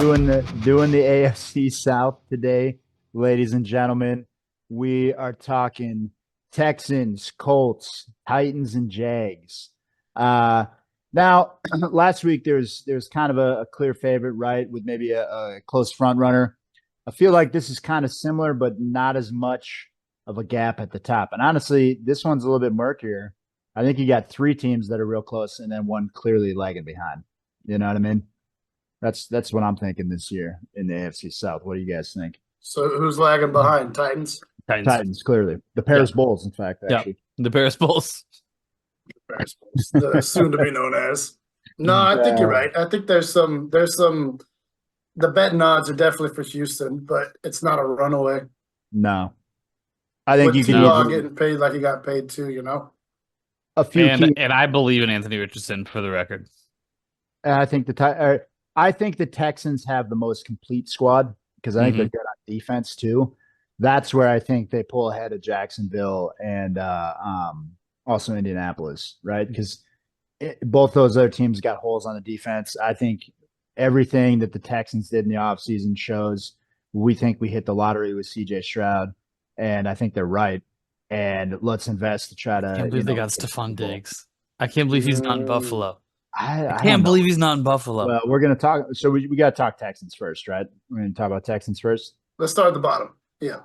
Doing the AFC South today, ladies and gentlemen. We are talking Texans, Colts, Titans, and Jags. Now, last week there's kind of a clear favorite, right, with maybe a close front runner. I feel like this is kind of similar, but not as much of a gap at the top. And honestly, this one's a little bit murkier. I think you got three teams that are real close, and then one clearly lagging behind. You know what I mean? That's what I'm thinking this year in the AFC South. What do you guys think? So who's lagging behind? Titans? Titans. Titans, clearly. The Yeah. Paris Bulls, in fact, Yeah. actually. The Paris Bulls. Bears, the soon to be known as. No, I think you're right. I think there's some the betting odds are definitely for Houston, but it's not a runaway. No. I think With you can T-Law easily, getting paid like he got paid too, you know? a few key, And I believe in Anthony Richardson for the record. I think the Texans have the most complete squad because I think they're good on defense too. That's where I think they pull ahead of Jacksonville and also Indianapolis, right? Because both those other teams got holes on the defense. I think everything that the Texans did in the offseason shows we think we hit the lottery with CJ Stroud, and I think they're right. And let's invest to try to. I can't believe they got get Stephon Super Bowl. Diggs. I can't believe he's not in Buffalo. I I don't can't know. believe he's not in Buffalo. Well, we're gonna talk. So we got to talk Texans first, right? We're gonna talk about Texans first. Let's start at the bottom. Yeah.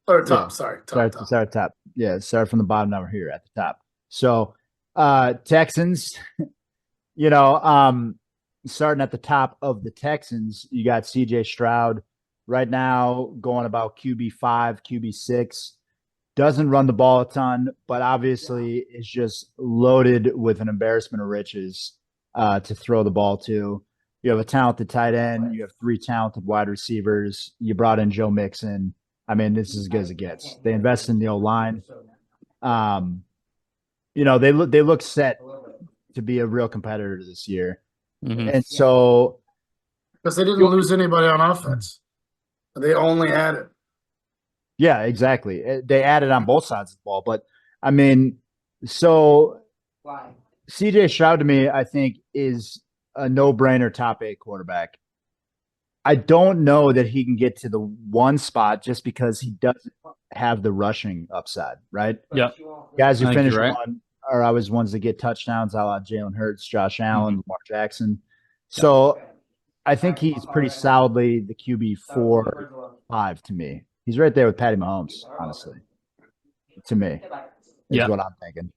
Or top, Yeah. sorry. Start Top. at the top. Yeah, start from the bottom over here at the top. So Texans, starting at the top of the Texans, you got CJ Stroud right now going about QB5, QB6. Doesn't run the ball a ton, but obviously is just loaded with an embarrassment of riches to throw the ball to. You have a talented tight end. You have three talented wide receivers. You brought in Joe Mixon. I mean, this is as good as it gets. They invest in the O-line. They look set to be a real competitor this year. Mhm. And so Because they didn't lose anybody on offense. They only added. yeah, exactly. They added on both sides of the ball. But I mean, so CJ Stroud to me, I think, is a no-brainer top 8 quarterback. I don't know that he can get to the one spot just because he doesn't have the rushing upside, right? Yeah. Guys who I think finish you're right. one are always ones that get touchdowns, a la Jalen Hurts, Josh Allen, Lamar Jackson. So I think he's pretty solidly the QB 4-5 to me. He's right there with Patty Mahomes, honestly. To me, is Yeah. what I'm thinking.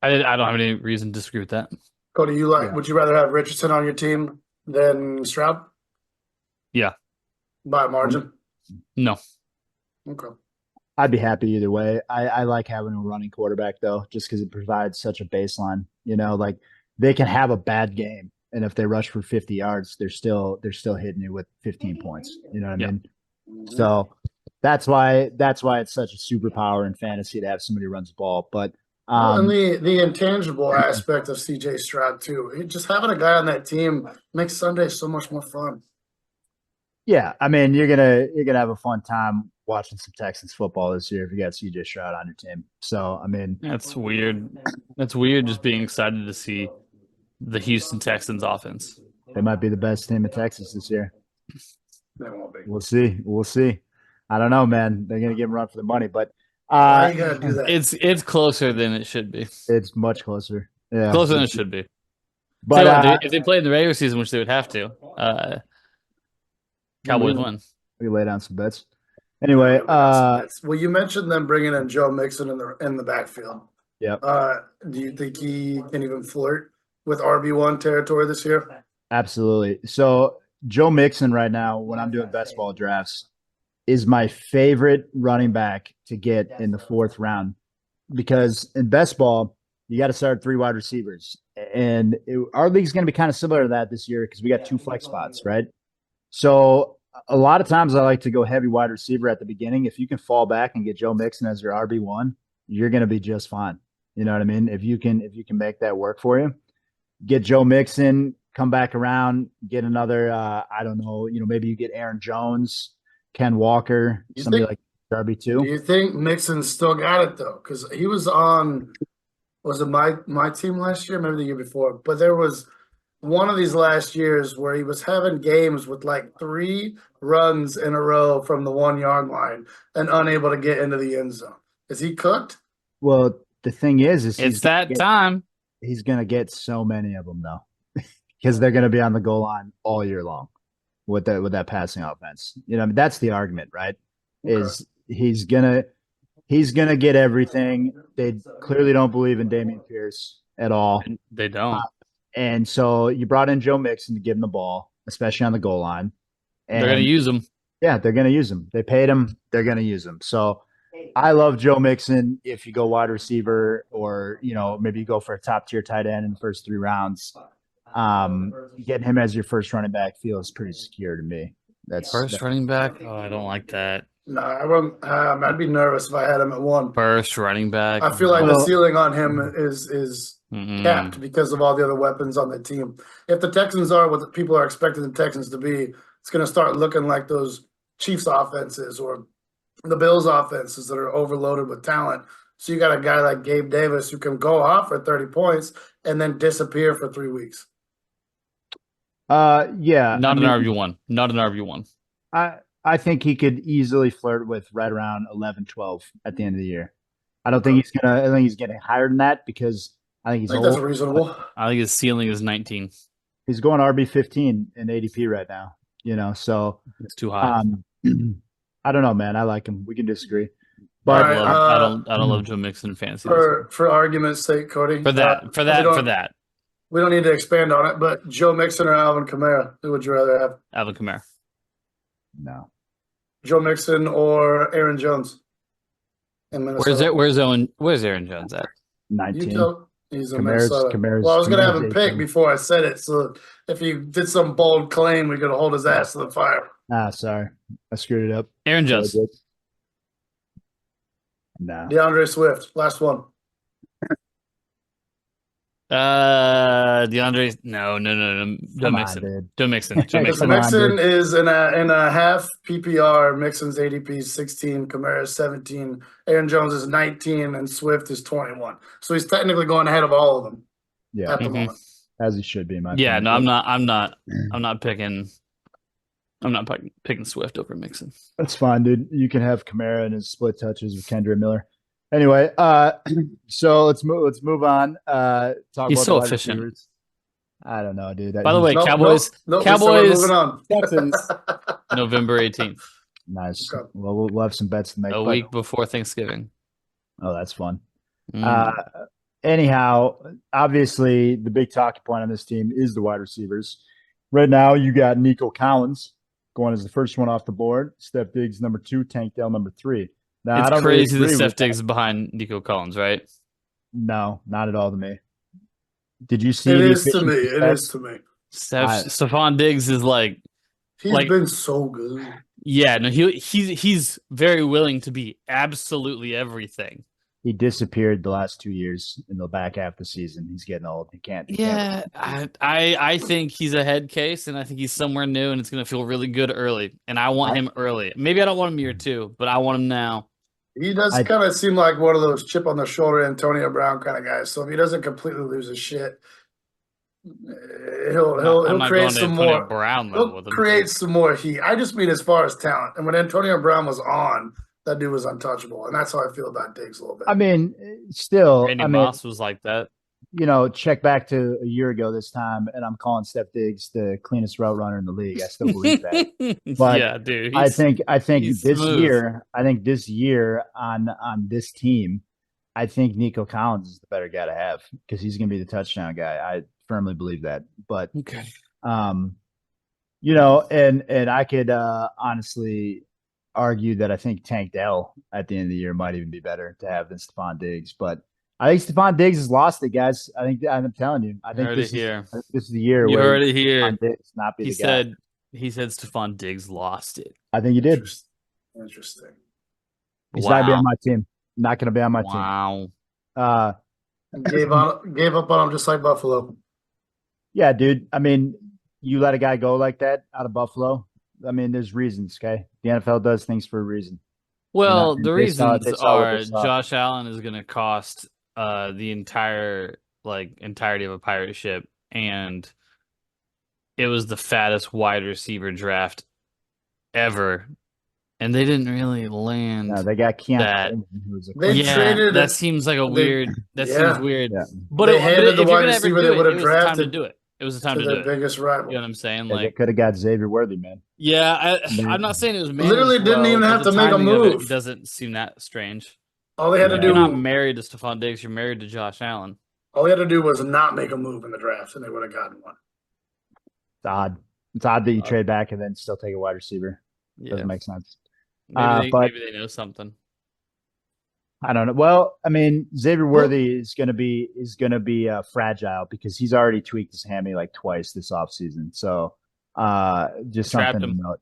I don't have any reason to disagree with that. Cody, Yeah. would you rather have Richardson on your team than Stroud? Yeah. By a margin? No. Okay. I'd be happy either way. I like having a running quarterback though, just because it provides such a baseline. Like they can have a bad game, and if they rush for 50 yards, they're still hitting you with 15 points. You know what I Yeah. mean? So that's why it's such a superpower in fantasy to have somebody who runs the ball. But And the intangible aspect of CJ Stroud too. Just having a guy on that team makes Sunday so much more fun. yeah, I mean you're gonna have a fun time watching some Texans football this year if you got CJ Stroud on your team. So I mean, That's weird. That's weird just being excited to see the Houston Texans offense. they might be the best team in Texas this year. They won't be. We'll see. We'll see. I don't know, man. They're gonna give him a run for the money, but Why you gotta do that? It's closer than it should be. it's much closer. Yeah, Closer than it should be. But If they played in the regular season, which they would have to, Cowboys win. we lay down some bets. Anyway, well, you mentioned them bringing in Joe Mixon in the backfield. Yep. Do you think he can even flirt with RB1 territory this year? Absolutely. So Joe Mixon right now, when I'm doing best ball drafts, is my favorite running back to get in the 4th round because in best ball, you got to start 3 wide receivers. And our league's going to be kind of similar to that this year because we got 2 flex spots, right? So a lot of times I like to go heavy wide receiver at the beginning. If you can fall back and get Joe Mixon as your RB1, you're going to be just fine. You know what I mean? If you can make that work for you, get Joe Mixon, come back around, get another, I don't know, maybe you get Aaron Jones, Ken Walker, somebody like RB2. Do you think Mixon still got it though? Because he was on, was it my team last year, maybe the year before? But there was one of these last years where he was having games with like 3 runs in a row from the 1 yard line and unable to get into the end zone. Is he cooked? Well, the thing is It's that time. he's gonna get so many of them though, because they're gonna be on the goal line all year long with that passing offense. You know, I mean, that's the argument, right? Okay. Is he's gonna get everything. They clearly don't believe in Damian Pierce at all. They don't. And so you brought in Joe Mixon to give him the ball, especially on the goal line. And They're going to use him. yeah, they're going to use him. They paid him. They're going to use him. So I love Joe Mixon. If you go wide receiver, or maybe you go for a top tier tight end in the first 3 rounds, getting him as your first running back feels pretty secure to me. That's running back. Oh, I don't like that. No, I wouldn't. I'd be nervous if I had him at 1. First running back. I feel like the ceiling on him is Mm-mm. capped because of all the other weapons on the team. If the Texans are what people are expecting the Texans to be, it's going to start looking like those Chiefs offenses or the Bills offenses that are overloaded with talent. So you got a guy like Gabe Davis who can go off for 30 points and then disappear for 3 weeks. Yeah. Not an RB1. Not an RB1. I think he could easily flirt with right around 11, 12 at the end of the year. I think he's getting higher than that because I think he's old. That's reasonable. I think his ceiling is 19. He's going RB15 in ADP right now, so it's too high. I don't know, man. I like him. We can disagree. But I don't love Joe Mixon in fantasy. For argument's sake, Cody. For that. We don't need to expand on it, but Joe Mixon or Alvin Kamara, who would you rather have? Alvin Kamara. No. Joe Mixon or Aaron Jones in Minnesota. Where's Aaron Jones at? 19. He's in Minnesota. Well, I was going to have him pick before I said it, so if he did some bold claim, we could hold his ass to the fire. Sorry. I screwed it up. Aaron Jones. No. DeAndre Swift, last one. DeAndre. No. Joe Mixon. Joe Mixon. Mixon is in a half PPR. Mixon's ADP is 16. Kamara is 17. Aaron Jones is 19, and Swift is 21. So he's technically going ahead of all of them. Yeah, at the moment. As he should be. In my yeah, opinion. no, I'm not picking. I'm not picking Swift over Mixon. That's fine, dude. You can have Kamara and his split touches with Kendra Miller. Anyway, so let's move on. He's so efficient. Receivers. I don't know, dude. By the way, Cowboys, Texans, November 18th. Nice. Okay. Well, we'll have some bets to make. A week before Thanksgiving. Oh, that's fun. Anyhow, obviously, the big talking point on this team is the wide receivers. Right now, you got Nico Collins going as the first one off the board. Steph Diggs, number 2. Tank Dell, number 3. Now, it's crazy that Steph Diggs is behind Nico Collins, right? No, not at all to me. Did you see? It is to me. It is to me. Stephon Diggs is he's been so good. Yeah, no, he's very willing to be absolutely everything. He disappeared the last 2 years in the back half of the season. He's getting old. He can't. I think he's a head case, and I think he's somewhere new, and it's going to feel really good early. And I want him early. Maybe I don't want him year 2, but I want him now. He does kind of seem like one of those chip on the shoulder Antonio Brown kind of guys. So if he doesn't completely lose his shit, he'll create some more. He'll create some more heat. I just mean as far as talent. And when Antonio Brown was on, that dude was untouchable, and that's how I feel about Diggs a little bit. I mean, still, Randy Moss was like that. Check back to a year ago this time, and I'm calling Steph Diggs the cleanest route runner in the league. I still believe that. But yeah, dude. I think this smooth. year on this team, I think Nico Collins is the better guy to have because he's going to be the touchdown guy. I firmly believe that. But okay, and I could honestly argue that I think Tank Dell at the end of the year might even be better to have than Stephon Diggs, but I think Stephon Diggs has lost it, guys. I'm telling you. I think this is the year. You heard it here. Diggs not be the guy. He said Stephon Diggs lost it. I think he did. Interesting. He's not be on my team. Not going to be on my team. Wow. Gave up on him just like Buffalo. Yeah, dude. I mean, you let a guy go like that out of Buffalo. I mean, there's reasons, okay? The NFL does things for a reason. Well, the reasons are Josh Allen is going to cost the entirety of a pirate ship, and it was the fattest wide receiver draft ever, and they didn't really land No, they got Keontae that. Ingram, who was a They Yeah, traded- that seems like a they- weird. That yeah. seems weird. Yeah. But, They but handed the if you're wide gonna ever receiver do they it, would it have was the time to drafted do it. It was the time to to do their it. biggest rival. You know what I'm saying? Yeah, they Like, could have got Xavier Worthy, man. yeah, They- I'm not saying it was managed Literally didn't well, even but have the to make a timing of it move. doesn't seem that strange. All they had to You're not do, married to Stephon Diggs. You're married to Josh Allen. all they had to do was not make a move in the draft, and they would have gotten one. It's odd. It's odd that you Odd. trade back and then still take a wide receiver. Yeah, Doesn't make sense. maybe but- they know something. I don't know. Well, I mean, Xavier Worthy is going to be fragile because he's already tweaked his hammy like twice this offseason. So, just Trapped something to him. note.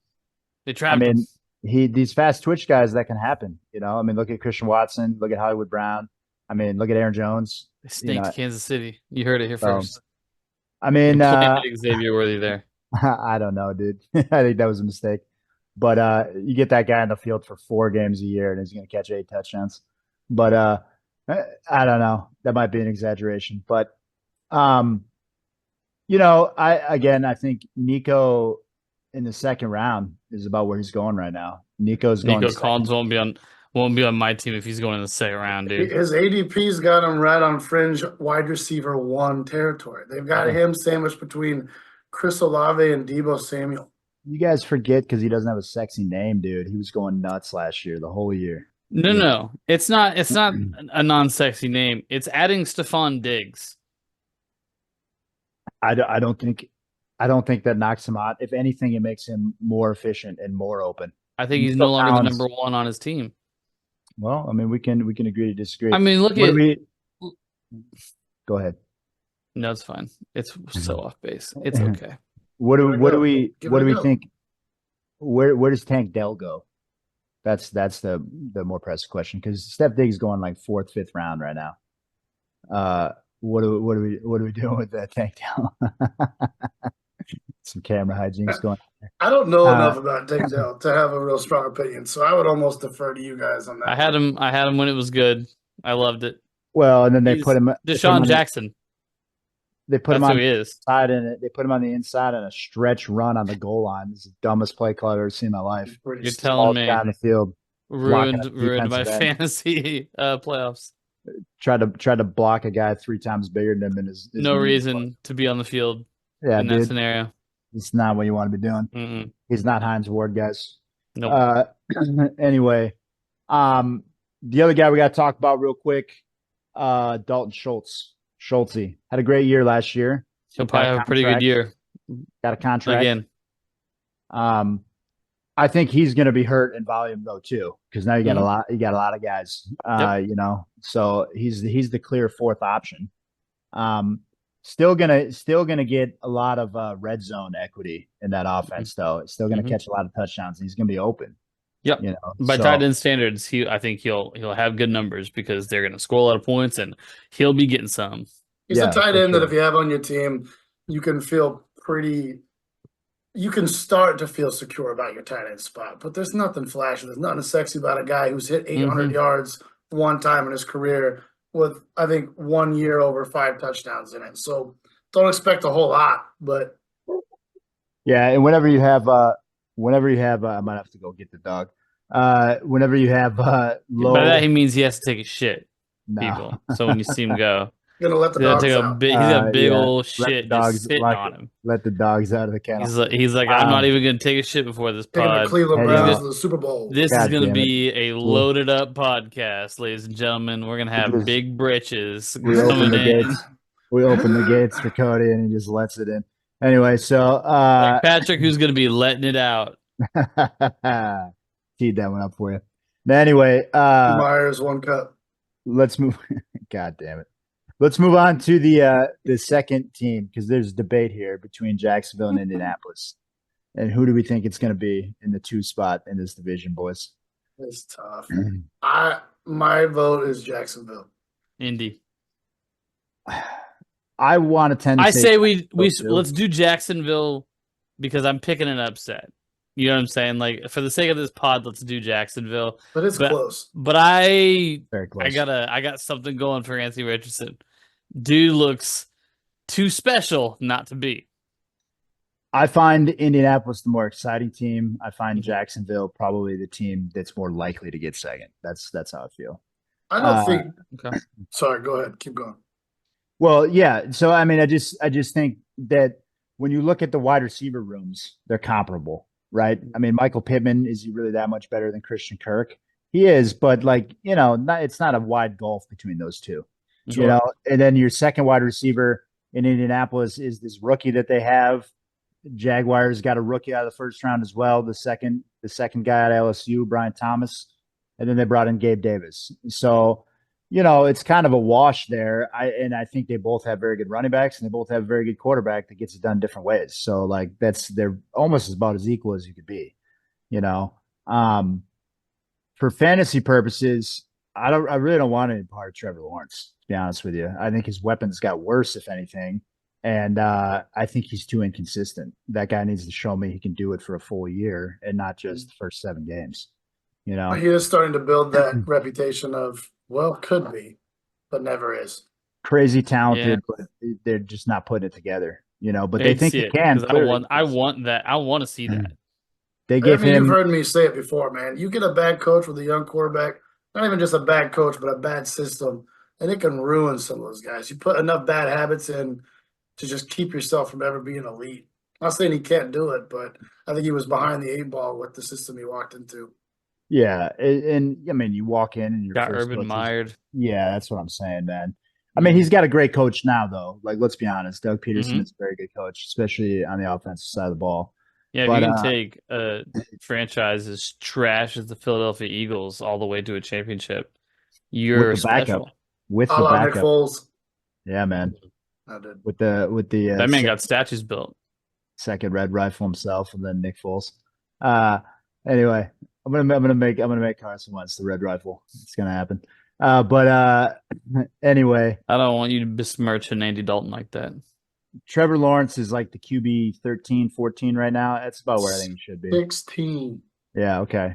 They trapped him. These fast twitch guys that can happen. You know, I mean, look at Christian Watson, look at Hollywood Brown. I mean, look at Aaron Jones. They staked know, Kansas City. You heard it here so, first. I mean, Planted Xavier Worthy there. I don't know, dude. I think that was a mistake. But you get that guy in the field for 4 games a year, and he's going to catch 8 touchdowns. But I don't know. That might be an exaggeration. But you know, I think Nico in the second round is about where he's going right now. Nico Collins won't be on my team if he's going in the second round, dude. His ADP's got him right on fringe wide receiver 1 territory. They've got him sandwiched between Chris Olave and Deebo Samuel. You guys forget because he doesn't have a sexy name, dude. He was going nuts last year, the whole year. No. It's not a non-sexy name. It's adding Stephon Diggs. I don't think that knocks him out. If anything, it makes him more efficient and more open. I think he's no longer the number 1 on his team. Well, I mean, we can agree to disagree. I mean, look What at. do we? Go ahead. No, it's fine. It's so off base. It's okay. What do we go. think? Where does Tank Dell go? That's the more pressing question because Steph Diggs is going like 4th, 5th round right now. What are we doing with that Tank Dell? Some camera hijinks going. I don't know enough about Tank Dell to have a real strong opinion, so I would almost defer to you guys on that. I had him when it was good. I loved it. Well, and then they He's put him. Deshaun Jackson. They put him That's on who he the is. inside, and they put him on the inside on a stretch run on the goal line. This is the dumbest play call I've ever seen in my life. You're All telling me down the field. ruined up my defensive end. fantasy playoffs. Tried to block a guy 3 times bigger than him in his No knee. reason to be on the field Yeah, in that dude. scenario. It's not what you want to be doing. Mm-mm. He's not Hines Ward, guys. Nope. Anyway, the other guy we got to talk about real quick, Dalton Schultz. Schultzy had a great year last year. He'll probably have a pretty good year Got a contract again. I think he's going to be hurt in volume though too, because now you got a lot. You got a lot of guys. You know, so he's the clear 4th option. Still gonna get a lot of red zone equity in that offense though. It's still gonna catch a lot of touchdowns, and he's gonna be open. Yep. You know, By tight end standards, I think he'll have good numbers because they're going to score a lot of points, and he'll be getting some. He's a tight end that sure. if you have on your team, you can feel you can start to feel secure about your tight end spot. But there's nothing flashy. There's nothing sexy about a guy who's hit 800 yards one time in his career with, I think, 1 year over 5 touchdowns in it. So don't expect a whole lot, but yeah. And whenever you have, I might have to go get the dog. Whenever you have low, By that he means he has to take a shit, no. people. So when you see him go, gonna let the he's dogs gonna take out. he's got a big yeah. old Let the shit dogs just sitting like on him. Let the dogs out of the kennel. He's like, I'm not even gonna take a shit before this Taking the pod. Cleveland Hey, Browns yeah. to the Super Bowl. This God is going to damn be a loaded up podcast, ladies and gentlemen. We're going to have Just- big britches We open coming the in. gates. We open the gates for Cody, and he just lets it in. Anyway, so Like Patrick, who's going to be letting it out. teed that one up for you. But anyway, Myers 1 cut. let's move. God damn it. Let's move on to the second team because there's debate here between Jacksonville and Indianapolis. And who do we think it's going to be in the 2 spot in this division, boys? It's tough. My vote is Jacksonville. Indy. I want to tend to I say we Jacksonville, too. let's do Jacksonville because I'm picking an upset. You know what I'm saying? Like for the sake of this pod, let's do Jacksonville. But it's close. But I Very close. I got something going for Anthony Richardson. Dude looks too special not to beat. I find Indianapolis the more exciting team. I find Jacksonville probably the team that's more likely to get second. That's how I feel. I don't Uh, think. Okay. Sorry, go ahead. Keep going. well, yeah. So I mean, I just think that when you look at the wide receiver rooms, they're comparable, right? I mean, Michael Pittman, is he really that much better than Christian Kirk? He is, but like, it's not a wide gulf between those two. Sure. And then your second wide receiver in Indianapolis is this rookie that they have. Jaguars got a rookie out of the first round as well. The second guy at LSU, Brian Thomas, and then they brought in Gabe Davis. So, it's kind of a wash there. I think they both have very good running backs, and they both have a very good quarterback that gets it done different ways. So, like, they're almost about as equal as you could be. You know, um, for fantasy purposes, I really don't want any part of Trevor Lawrence. To be honest with you, I think his weapons got worse, if anything. And I think he's too inconsistent. That guy needs to show me he can do it for a full year and not just the first 7 games. He is starting to build that reputation of, well, could be, but never is. Crazy talented, but they're just not putting it together. But they think see he it, can. 'cause Clearly. I want that. I want to see that. They give You've him. heard me say it before, man. You get a bad coach with a young quarterback, not even just a bad coach, but a bad system, and it can ruin some of those guys. You put enough bad habits in to just keep yourself from ever being elite. I'm not saying he can't do it, but I think he was behind the 8 ball with the system he walked into. Yeah, and I mean, you walk in and your Got first Urban coach Meyer. Yeah, that's what I'm saying, man. I mean, he's got a great coach now, though. Like, let's be honest, Doug Peterson Mhm. is a very good coach, especially on the offensive side of the ball. Yeah, if But you can take a franchise as trash as the Philadelphia Eagles all the way to a championship, you're with the backup, special. with A the la Nick backup, Foles. yeah, man. I did. With the That man got statues built. second red rifle himself, and then Nick Foles. Anyway, I'm gonna make Carson Wentz the red rifle. It's gonna happen. But anyway, I don't want you to besmirch an Andy Dalton like that. Trevor Lawrence is like the QB 13, 14 right now. That's about where I think he should be. 16. Yeah. Okay.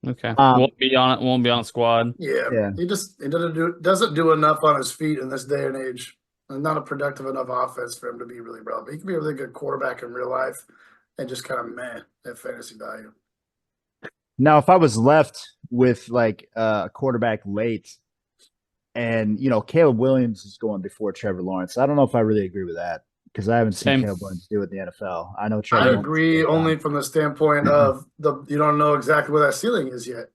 Okay. Won't be on the squad. Yeah. He doesn't do enough on his feet in this day and age. And not a productive enough offense for him to be really relevant. He can be a really good quarterback in real life and just kind of at fantasy value. Now, if I was left with like a quarterback late, and Caleb Williams is going before Trevor Lawrence, I don't know if I really agree with that because I haven't seen Same. Caleb Williams do it in the NFL. I know Trevor I Lawrence agree only from the standpoint of you don't know exactly where that ceiling is yet.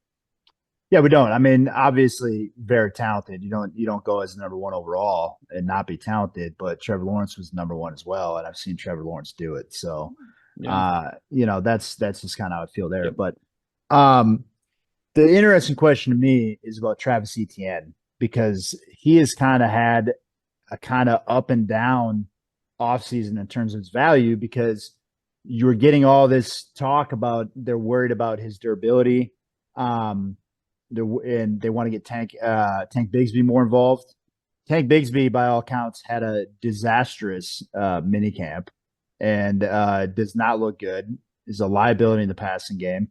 Yeah, we don't. I mean, obviously, very talented. You don't go as number one overall and not be talented. But Trevor Lawrence was number one as well, and I've seen Trevor Lawrence do it. So, that's just kind of how I feel there. Yep. But the interesting question to me is about Travis Etienne because he has kind of had a kind of up and down offseason in terms of his value because you're getting all this talk about they're worried about his durability. And they want to get Tank Bigsby more involved. Tank Bigsby, by all accounts, had a disastrous mini camp and does not look good. Is a liability in the passing game.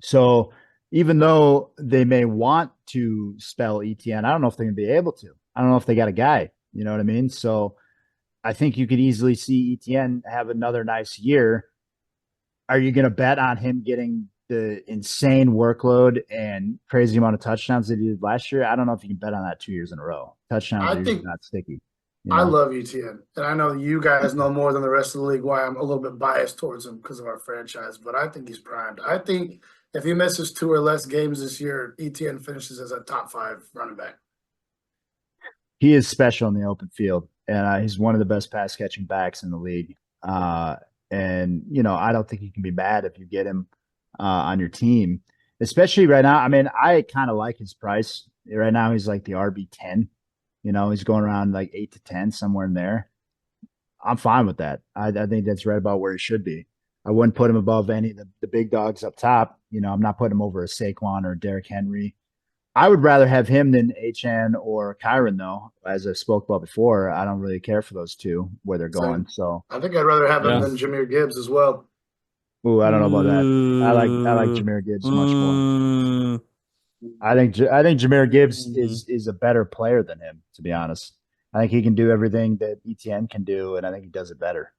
So even though they may want to spell ETN, I don't know if they're going to be able to. I don't know if they got a guy. You know what I mean? So I think you could easily see ETN have another nice year. Are you going to bet on him getting the insane workload and crazy amount of touchdowns that he did last year? I don't know if you can bet on that 2 years in a row. Touchdowns are usually not sticky. I love ETN, and I know you guys know more than the rest of the league why I'm a little bit biased towards him because of our franchise, but I think he's primed. I think if he misses 2 or less games this year, ETN finishes as a top 5 running back. He is special in the open field, and he's one of the best pass catching backs in the league. And I don't think you can be mad if you get him on your team, especially right now. I mean, I kind of like his price right now. He's like the RB10. He's going around like 8 to 10, somewhere in there. I'm fine with that. I think that's right about where he should be. I wouldn't put him above any of the big dogs up top. I'm not putting him over a Saquon or Derrick Henry. I would rather have him than HN or Kyron, though. As I spoke about before, I don't really care for those two where they're going. So I think I'd rather have him than Jahmyr Gibbs as well. Ooh, I don't know about that. I like Jahmyr Gibbs much more. I think Jahmyr Gibbs is a better player than him, to be honest. I think he can do everything that ETN can do, and I think he does it better.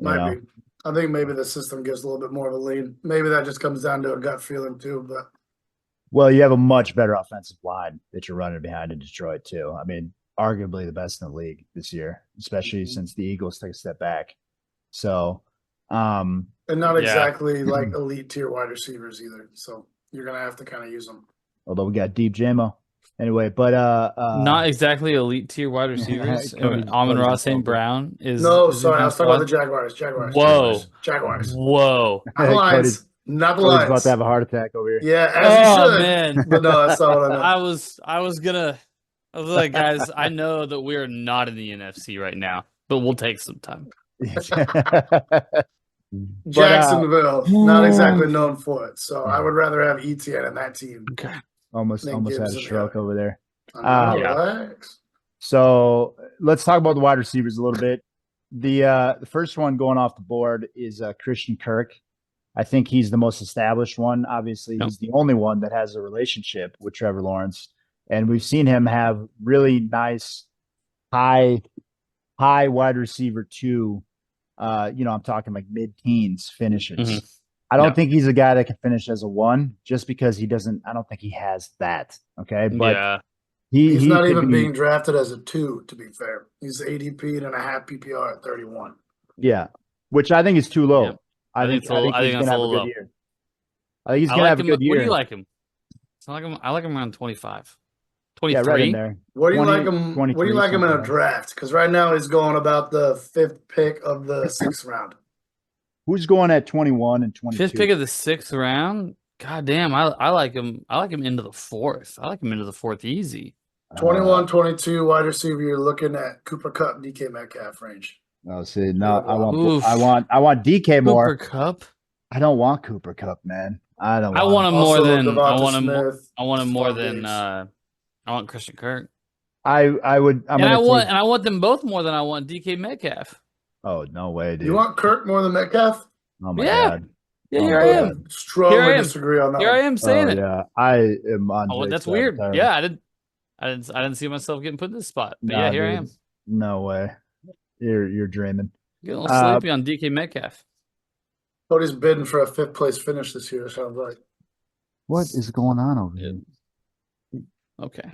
Might be. I think maybe the system gives a little bit more of a lean. Maybe that just comes down to a gut feeling too. But Well, you have a much better offensive line that you're running behind in Detroit too. I mean, arguably the best in the league this year, especially since the Eagles took a step back. So, and not Yeah. exactly like elite tier wide receivers either. So you're gonna have to kind of use them. although we got Deep JMO anyway, but Not exactly elite tier wide receivers. Cody's Amon-Ra just St. over. Brown is. No, is sorry, I in was talking about the squad. Jaguars. Jaguars. Whoa. Jaguars. Whoa. Not the Lions. Cody's, Not the Cody's Lions. about to have a heart attack over here. Yeah, as you Oh should. man. But no, that's not what I meant. I was like, guys, I know that we are not in the NFC right now, but we'll take some time. Jacksonville, not exactly known for it. So I would rather have Etienne in that team. Okay. almost Nick had a Gibbs in stroke there. over there. Yeah. Relax. So let's talk about the wide receivers a little bit. The first one going off the board is Christian Kirk. I think he's the most established one. Obviously, he's the only one that has a relationship with Trevor Lawrence, and we've seen him have really nice high wide receiver two. I'm talking like mid-teens finishes. Mhm. I don't Yeah. think he's a guy that can finish as a one, just because he doesn't. I don't think he has that. Okay, but Yeah. He's he not could even be- being drafted as a 2, to be fair. He's ADP and a half PPR at 31. Yeah, which I think is too low. Yeah. I think it's a little- I he's think gonna that's a have a little good low. year. I think he's I gonna like have a him. good year. What do you like him? I like him around 25. Yeah, 23. right in there. What do you 20, like him? What do 23, you like him in a something like that. draft? Because right now he's going about the 5th pick of the 6th round. Who's going at 21 and 22? Fifth pick of the 6th round. God damn, I like him. I like him into the 4th. I like him into the 4th easy. 21, 22 wide receiver. You're looking at Cooper Kupp, DK Metcalf range. Oh, see, no, Oof. I want DK more. Cooper Kupp. I don't want Cooper Kupp, man. I don't. I want him more Also, than Devonta Smith, I want him more Stephon than Diggs. I want Christian Kirk. I would. I'm And gonna take, I want them both more than I want DK Metcalf. Oh no way, dude. You want Kirk more than Metcalf? Oh my Yeah. god. Yeah, Oh here my I God. am. Strongly Here I am. disagree on that. Here I one. am saying Oh, it. yeah, I am on. Oh, Drake's that's side weird. entirely. Yeah, I didn't see myself getting put in this spot. But Nah, yeah, here I dude. am. No way. You're dreaming. Getting a little sleepy on DK Metcalf. Cody's bidding for a 5th place finish this year. Sounds like. What is going on over here? Okay.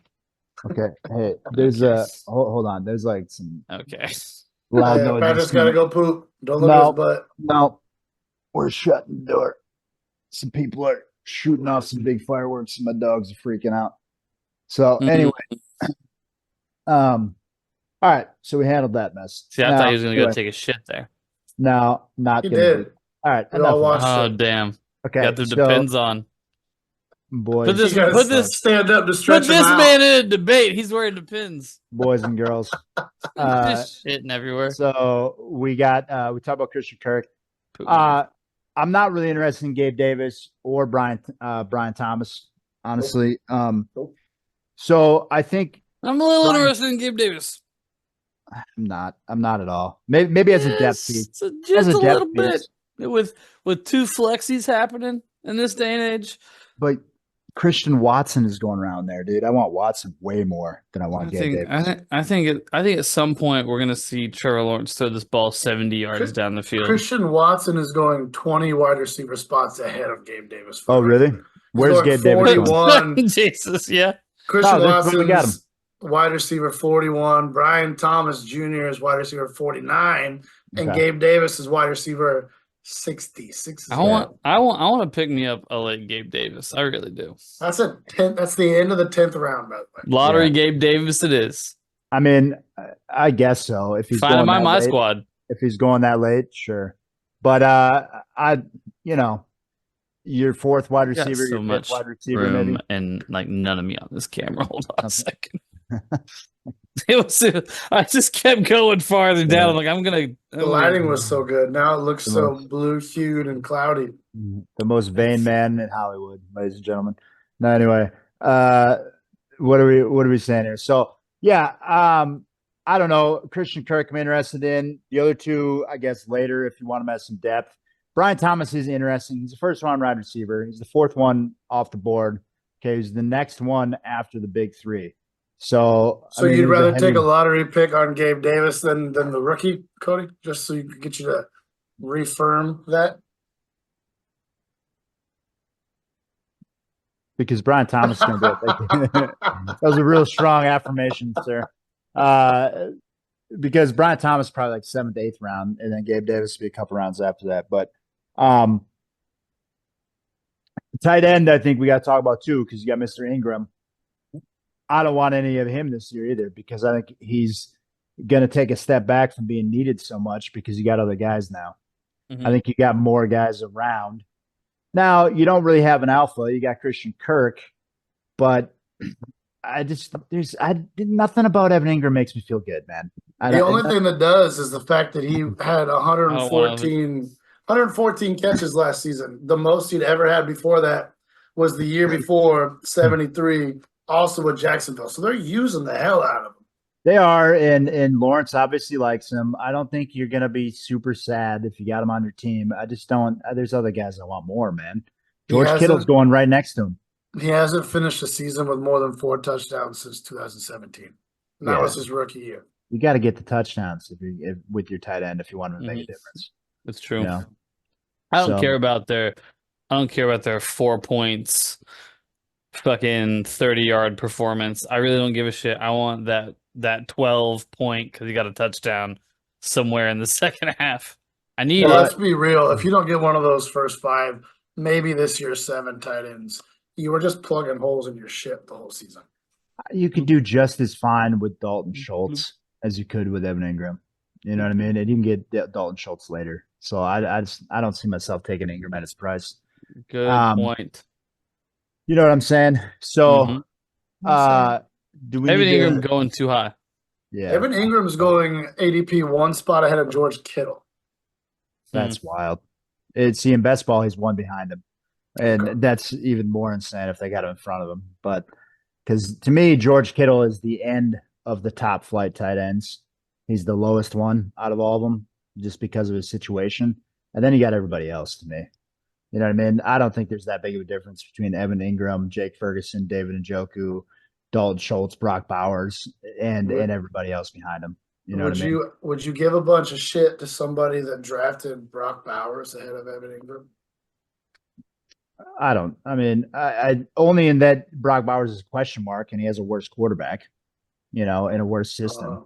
Okay. Hey, there's hold on. There's like some Okay. loud Yeah, noises. Patrick's got to go poop. Don't look No. at his butt. No, we're shutting the door. Some people are shooting off some big fireworks, and my dogs are freaking out. So Mhm. anyway, all right. So we handled that mess. See, I thought he was gonna go anyway, take a shit there. No, not He gonna did. do- All right. We all enough of watched that. Oh it. damn. Okay. Got the so, depends on. boys, Put this- You got put to this- stand up to stretch Put this him out. man in a debate. He's wearing depends. boys and girls. Just shitting everywhere. So we got we talked about Christian Kirk. Poop. I'm not really interested in Gabe Davis or Brian Thomas, honestly. Nope. So I think I'm a little Brian- interested in Gabe Davis. I'm not at all. Maybe as a depth piece. Just As a a depth little bit. piece. With two flexies happening in this day and age. But Christian Watson is going around there, dude. I want Watson way more than I want Gabe Davis. I think at some point we're gonna see Trevor Lawrence throw this ball 70 yards down the field. Christian Watson is going 20 wide receiver spots ahead of Gabe Davis. Oh, really? Where's going Gabe Davis going? 41. Jesus, yeah. Christian No, that's where we got Watson's wide receiver 41. Brian Thomas Jr. is wide receiver 49. And Okay. Gabe Davis is wide receiver 66. I want to pick me up a late Gabe Davis. I really do. That's that's the end of the 10th round, by the way. Lottery Yeah. Gabe Davis it is. I mean, I guess so. If he's Find him going on that my late, squad. if he's going that late, sure. But your fourth wide We got receiver, so your fifth much wide receiver, room maybe. and like none of me on this camera. Hold on a Okay. second. I just kept going farther down. Yeah. I'm like, I'm gonna. The lighting was so good. Now it looks The so most- blue hued and cloudy. The most vain man in Hollywood, ladies and gentlemen. No, anyway, what are we saying here? So yeah, I don't know. Christian Kirk, I'm interested in. The other two, I guess later if you want him as some depth. Brian Thomas is interesting. He's the first round wide receiver. He's the fourth one off the board. Okay, he's the next one after the big three. So So you'd there's rather heavy- take a lottery pick on Gabe Davis than the rookie, Cody? Just so you could get you to reaffirm that? Because Brian Thomas is going to do it. That was a real strong affirmation, sir. Because Brian Thomas probably like 7th, 8th round, and then Gabe Davis will be a couple rounds after that. But tight end, I think we got to talk about too, because you got Mr. Ingram. I don't want any of him this year either, because I think he's going to take a step back from being needed so much because you got other guys now. I think you got more guys around. Now, you don't really have an alpha. You got Christian Kirk, but nothing about Evan Ingram makes me feel good, man. The only thing that does is the fact that he had 114 catches last season. The most he'd ever had before that was the year before, 73, also with Jacksonville. So they're using the hell out of him. They are, and Lawrence obviously likes him. I don't think you're going to be super sad if you got him on your team. I just don't. There's other guys I want more, man. George Kittle's going right next to him. He hasn't finished the season with more than 4 touchdowns since 2017. And that was his rookie year. You got to get the touchdowns with your tight end if you want to make a difference. That's true. You know? I don't care about their 4 points, fucking 30-yard performance. I really don't give a shit. I want that 12-point because he got a touchdown somewhere in the second half. I need it. Let's be real. If you don't get one of those first 5, maybe this year's 7 tight ends, you were just plugging holes in your ship the whole season. You could do just as fine with Dalton Schultz as you could with Evan Ingram. You know what I mean? And you can get Dalton Schultz later. So I don't see myself taking Ingram at his price. Good point. You know what I'm saying? So do we Evan Ingram going too high? Yeah. Evan Ingram's going ADP 1 spot ahead of George Kittle. That's wild. In best ball, he's 1 behind him. And that's even more insane if they got him in front of him. But because to me, George Kittle is the end of the top flight tight ends. He's the lowest one out of all of them just because of his situation. And then you got everybody else to me. You know what I mean? I don't think there's that big of a difference between Evan Ingram, Jake Ferguson, David Njoku, Dalton Schultz, Brock Bowers, and everybody else behind him. You know what I mean? Would you give a bunch of shit to somebody that drafted Brock Bowers ahead of Evan Ingram? I don't. I mean, I only in that Brock Bowers is a question mark, and he has a worse quarterback, in a worse system.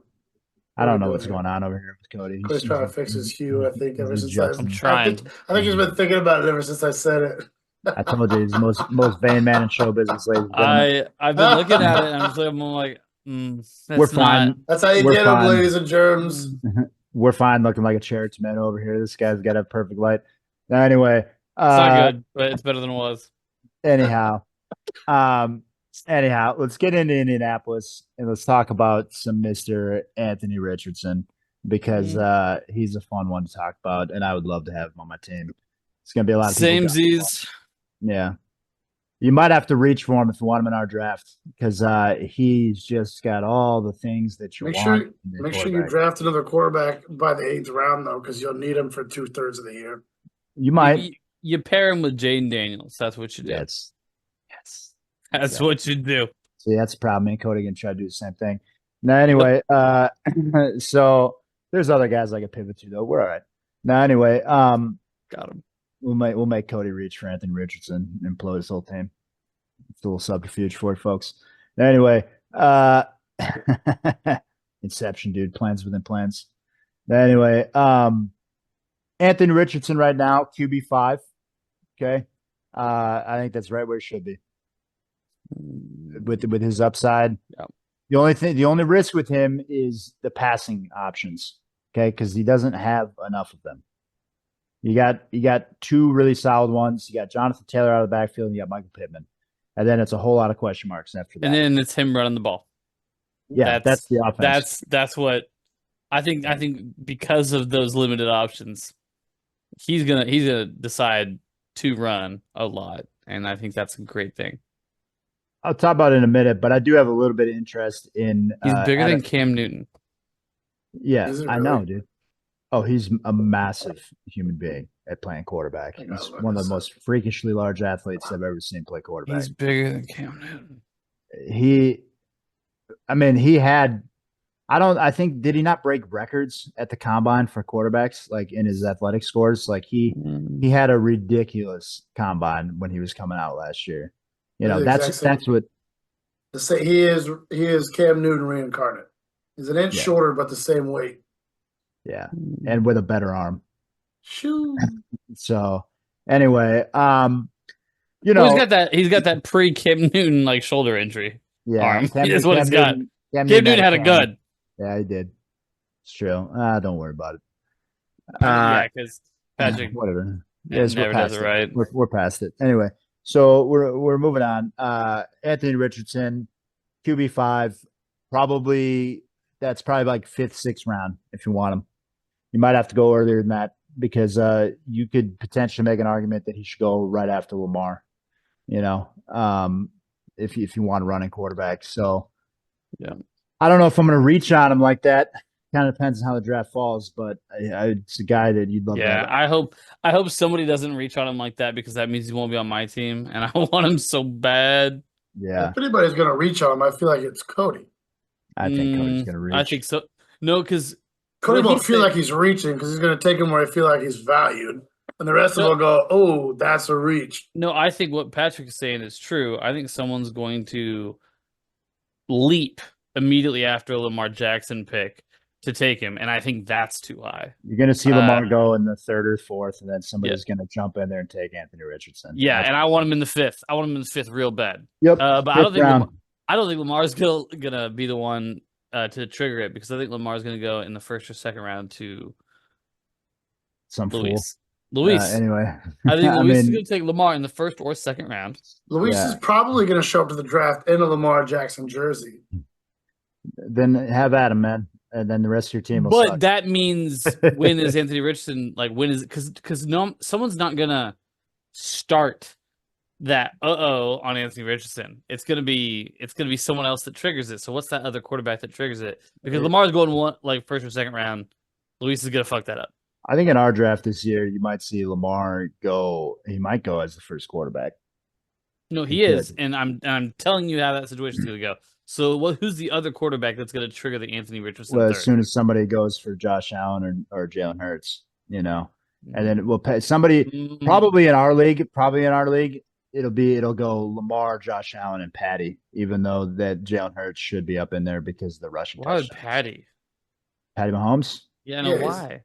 I don't know what's going on over here with Cody. He's trying to fix his hue, I think, ever since I'm trying. I think he's been thinking about it ever since I said it. I told you he's the most vain man in show business, ladies and gentlemen. I've been looking at it, and I'm like, we're fine. That's how you get him, ladies and germs. We're fine looking like a chariots man over here. This guy's got a perfect light. Now, anyway. It's not good, but it's better than it was. Anyhow, let's get into Indianapolis and let's talk about some Mr. Anthony Richardson because he's a fun one to talk about, and I would love to have him on my team. It's going to be a lot of samesies. Yeah. You might have to reach for him if you want him in our draft because he's just got all the things that you want. Make sure you draft another quarterback by the 8th round, though, because you'll need him for 2/3 of the year. You might. You pair him with Jaden Daniels. That's what you do. Yes. That's what you do. See, that's the problem. Me and Cody can try to do the same thing. Now, anyway, so there's other guys I could pivot to, though. We're all right. Now, anyway, got him. We'll make Cody reach for Anthony Richardson and blow his whole team. It's a little subterfuge for you folks. Now, anyway, Inception, dude. Plans within plans. Now, anyway, Anthony Richardson right now, QB5. Okay. I think that's right where it should be. With his upside. Yep. The only risk with him is the passing options. Okay, because he doesn't have enough of them. You got 2 really solid ones. You got Jonathan Taylor out of the backfield, and you got Michael Pittman. And then it's a whole lot of question marks after that. And then it's him running the ball. Yeah, that's the offense. That's what I think because of those limited options, he's gonna decide to run a lot, and I think that's a great thing. I'll talk about it in a minute, but I do have a little bit of interest in. He's bigger than Cam Newton. Yeah, really? I know, dude. Oh, he's a massive human being at playing quarterback. He's one of the most freakishly large athletes I've ever seen play quarterback. He's bigger than Cam Newton. He had I think did he not break records at the combine for quarterbacks like in his athletic scores? Like he had a ridiculous combine when he was coming out last year. You They're know, the exact same. that's what To say he is Cam Newton reincarnate. He's an inch yeah, shorter, but the same weight. yeah. And with a better arm. Shoo. So anyway, you Well, know, he's got that pre Cam Newton like shoulder injury yeah, arm. That's what it's got. Cam Cam Newton had had a cannon. gun. Yeah, he did. It's true. Don't worry about it. Yeah, because Patrick Whatever. Yes, we're never does past it it. right. We're past it. Anyway, so we're moving on. Anthony Richardson, QB5, probably that's probably like fifth, sixth round if you want him. You might have to go earlier than that because you could potentially make an argument that he should go right after Lamar. You know, if you want to run in quarterback. So Yeah. I don't know if I'm going to reach on him like that. Kind of depends on how the draft falls, but it's a guy that you'd love to Yeah, have. I hope somebody doesn't reach on him like that because that means he won't be on my team, and I want him so bad. Yeah, If anybody's gonna reach on him, I feel like it's Cody. I think Cody's going to reach. I think so. No, because Cody what won't he feel said- like he's reaching because he's gonna take him where he feel like he's valued, and the rest of them will go, "Oh, that's a reach." No, I think what Patrick is saying is true. I think someone's going to leap immediately after a Lamar Jackson pick to take him, and I think that's too high. You're going to see Lamar go in the third or fourth, and then somebody's Yeah. going to jump in there and take Anthony Richardson. Yeah, and I want him in the fifth. I want him in the fifth real bad. Yep. But I don't think round. I don't think Lamar's gonna be the one to trigger it because I think Lamar's gonna go in the first or second round to Some fool. Luis. Anyway, I think I Luis is mean, gonna take Lamar in the first or second round. Luis Yeah. is probably gonna show up to the draft in a Lamar Jackson jersey. then have at him, man, and then the rest of your team will But suck. that means when is Anthony Richardson like when is because no someone's not gonna start that on Anthony Richardson. It's gonna be someone else that triggers it. So what's that other quarterback that triggers it? Because Lamar's going one like first or second round. Luis is gonna fuck that up. I think in our draft this year, you might see Lamar go. He might go as the first quarterback. No, he He is, could. and I'm telling you how that situation's gonna go. So who's the other quarterback that's gonna trigger the Anthony Richardson Well, third? as soon as somebody goes for Josh Allen or Jalen Hurts, you know, and then we'll pay somebody Mm, probably in our league. It'll go Lamar, Josh Allen, and Patty. Even though that Jalen Hurts should be up in there because of the rushing why would touchdowns. Patty? Mahomes. Yeah, no, Yeah, he's- why?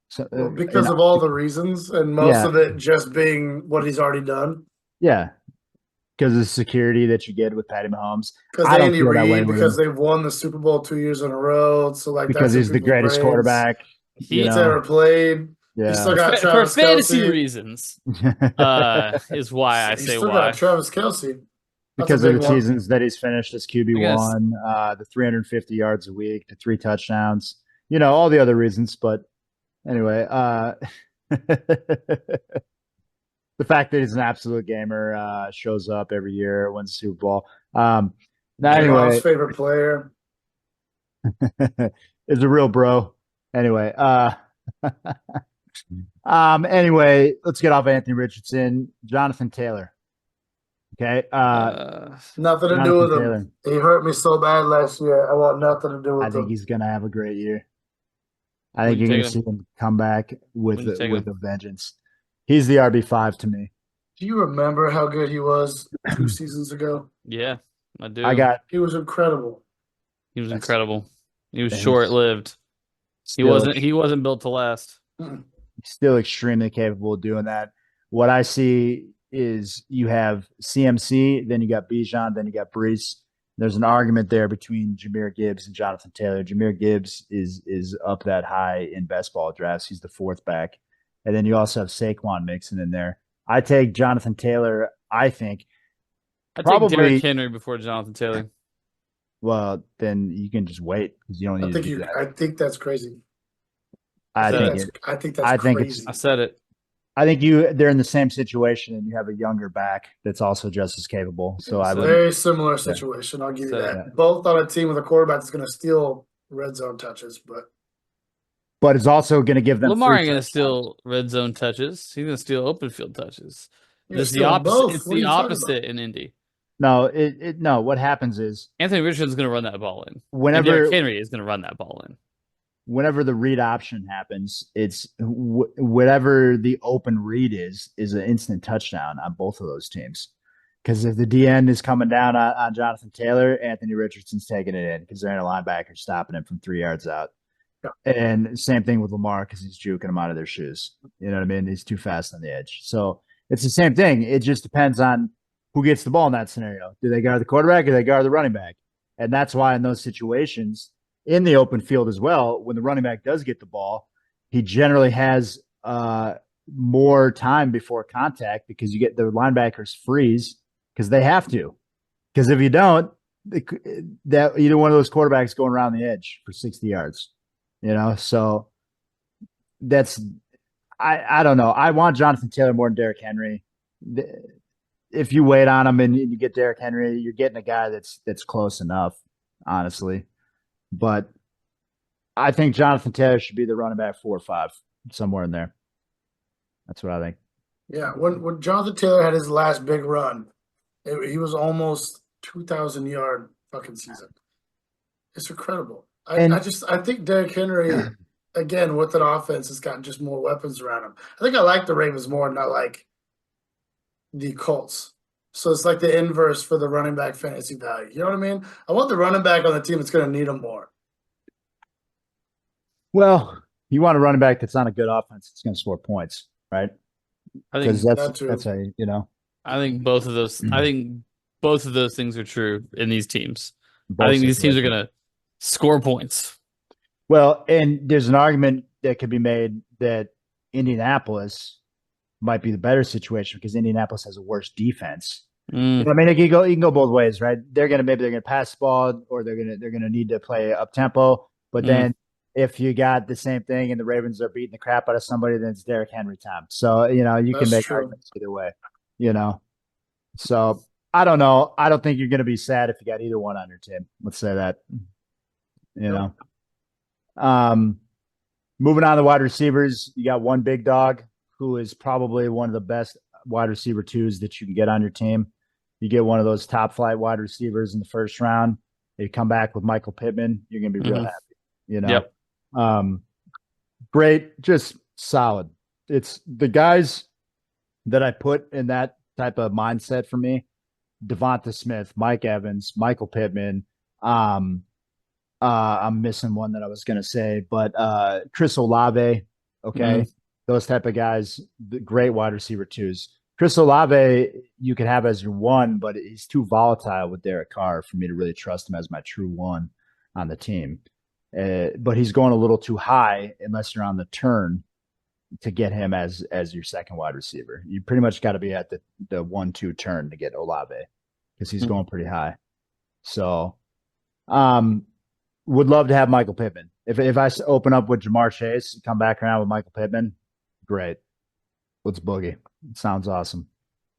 So, Well, because of all the reasons, and most Yeah. of it just being what he's already done. yeah, because of the security that you get with Patty Mahomes. Because I don't Andy feel that way Reid, with because him. they've won the Super Bowl 2 years in a row. So like Because that's he's the greatest quarterback. He's He's ever played. Yeah. He's still got For Travis fantasy Kelce. reasons, is why I He's say still why. got Travis Kelce. because a of big the one. seasons that he's finished as QB1, the 350 yards a week, the 3 touchdowns, all the other reasons. But anyway, the fact that he's an absolute gamer, shows up every year, wins the Super Bowl. Now, Your anyway, mom's favorite player. is a real bro. Anyway, anyway, let's get off Anthony Richardson. Jonathan Taylor. Okay. Nothing to do Jonathan with him. Taylor. He hurt me so bad last year. I want nothing to do with I think him. he's gonna have a great year. I When think you you're gonna take see him come back with When you take a vengeance. He's the RB5 to me. Do you remember how good he was 2 seasons ago? Yeah, I do. He was incredible. He was That's- incredible. He was Thanks. short lived. He wasn't built to last. still extremely capable of doing that. What I see is you have CMC, then you got Bijan, then you got Brees. There's an argument there between Jahmyr Gibbs and Jonathan Taylor. Jahmyr Gibbs is up that high in best ball drafts. He's the fourth back. And then you also have Saquon mixing in there. I take Jonathan Taylor, I think. I Probably- take Derrick Henry before Jonathan Taylor. Well, then you can just wait because you don't need to do that. I think that's crazy. I think that's I think crazy. I said it. I think they're in the same situation and you have a younger back that's also just as capable. So I It's a would very similar situation. I'll give you So, that. yeah. Both on a team with a quarterback that's going to steal red zone touches, but it's also going to give them Lamar free ain't gonna touchdowns. steal red zone touches. He's gonna steal open field touches. You're It's the stealing opposite. both. It's What are the you talking opposite in Indy. No. What happens is Anthony Richardson's going to run that ball in. And whenever Derrick Henry is going to run that ball in. whenever the read option happens, it's whatever the open read is an instant touchdown on both of those teams. Because if the DN is coming down on Jonathan Taylor, Anthony Richardson's taking it in because they're in a linebacker stopping him from 3 yards out. Yeah. And same thing with Lamar because he's juking them out of their shoes. You know what I mean? He's too fast on the edge. So it's the same thing. It just depends on who gets the ball in that scenario. Do they guard the quarterback or do they guard the running back? And that's why in those situations, in the open field as well, when the running back does get the ball, he generally has more time before contact because you get the linebackers freeze because they have to. Because if you don't, that either one of those quarterbacks going around the edge for 60 yards, so that's I don't know. I want Jonathan Taylor more than Derrick Henry. If you wait on him and you get Derrick Henry, you're getting a guy that's close enough, honestly. But I think Jonathan Taylor should be the running back 4 or 5, somewhere in there. That's what I think. Yeah, when Jonathan Taylor had his last big run, he was almost 2,000-yard fucking season. It's incredible. I think Derrick Henry, again, with an offense, has got just more weapons around him. I think I like the Ravens more than I like the Colts. So it's like the inverse for the running back fantasy value. You know what I mean? I want the running back on the team that's going to need him more. Well, you want a running back that's on a good offense that's going to score points, right? Because that's how I think both of those. I think both of those things are true in these teams. Both I think these teams are going to score points. Well, and there's an argument that could be made that Indianapolis might be the better situation because Indianapolis has a worse defense. I mean, you can go both ways, right? They're gonna pass the ball or they're gonna need to play up tempo. But then if you got the same thing and the Ravens are beating the crap out of somebody, then it's Derrick Henry time. So you can make arguments either way. So I don't know. I don't think you're gonna be sad if you got either one on your team. Let's say that. Moving on to wide receivers, you got one big dog who is probably one of the best wide receiver 2s that you can get on your team. You get one of those top flight wide receivers in the first round. You come back with Michael Pittman, you're going to be real happy. Yep. Great, just solid. It's the guys that I put in that type of mindset for me: Devonta Smith, Mike Evans, Michael Pittman. I'm missing one that I was going to say, but Chris Olave. Okay. Those type of guys, great wide receiver 2s. Chris Olave, you could have as your 1, but he's too volatile with Derek Carr for me to really trust him as my true 1 on the team. But he's going a little too high unless you're on the turn to get him as your second wide receiver. You pretty much got to be at the 1-2 turn to get Olave because he's going pretty high. So, would love to have Michael Pittman. If I open up with Jamar Chase, come back around with Michael Pittman, great. Let's boogie. It sounds awesome.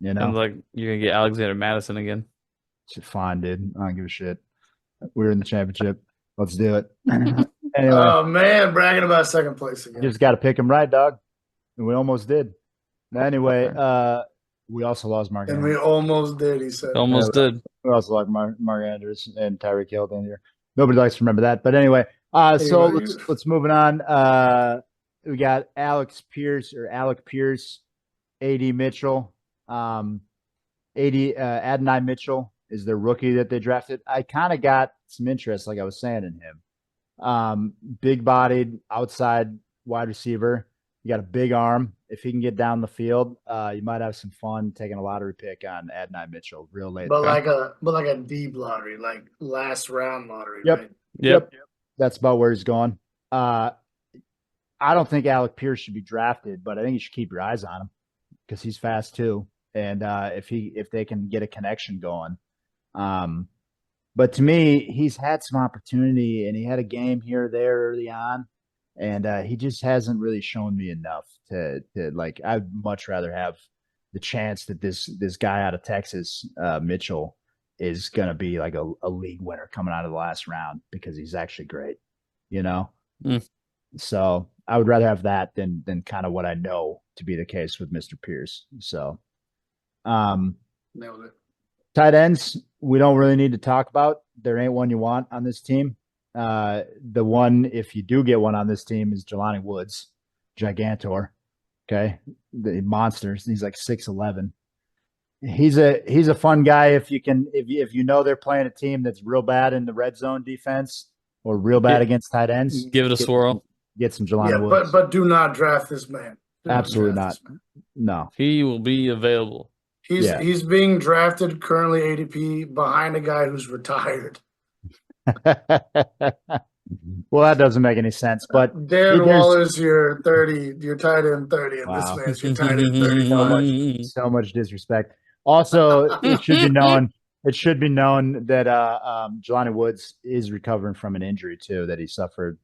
Sounds like you're gonna get Alexander Madison again. Fine, dude. I don't give a shit. We're in the championship. Let's do it. Anyway. Oh man, bragging about second place again. You just got to pick him right, dog. And we almost did. Anyway, we also lost Mark and Andrews. We almost did, he said. Almost did. We also lost Mark Andrews and Tyreek Hill in here. Nobody likes to remember that. But anyway, so let's move it on. We got Alec Pierce, AD Mitchell, Adonai Mitchell is the rookie that they drafted. I kind of got some interest, like I was saying, in him. Big-bodied outside wide receiver. You got a big arm. If he can get down the field, you might have some fun taking a lottery pick on Adonai Mitchell real late. But like a deep lottery, like last round lottery. Yep. Right? Yep. That's about where he's going. I don't think Alec Pierce should be drafted, but I think you should keep your eyes on him because he's fast too. And if they can get a connection going. But to me, he's had some opportunity and he had a game here or there early on. And he just hasn't really shown me enough to like. I'd much rather have the chance that this guy out of Texas, Mitchell, is gonna be like a league winner coming out of the last round because he's actually great, So I would rather have that than kind of what I know to be the case with Mr. Pierce. So, nailed it. Tight ends, we don't really need to talk about. There ain't one you want on this team. The one, if you do get one on this team, is Jelani Woods, Gigantor. Okay, the monsters. He's like 6'11". He's a fun guy if you know they're playing a team that's real bad in the red zone defense or real bad against tight ends. Give it a swirl. Get some Jelani Yeah, Woods. but do not draft this man. Absolutely not. No. He will be available. He's being drafted currently ADP behind a guy who's retired. Well, that doesn't make any sense. But Darren Waller's your 30, your tight end 30, and Wow. this man's your tight end 35. So much disrespect. Also, it should be known. It should be known that Jelani Woods is recovering from an injury too that he suffered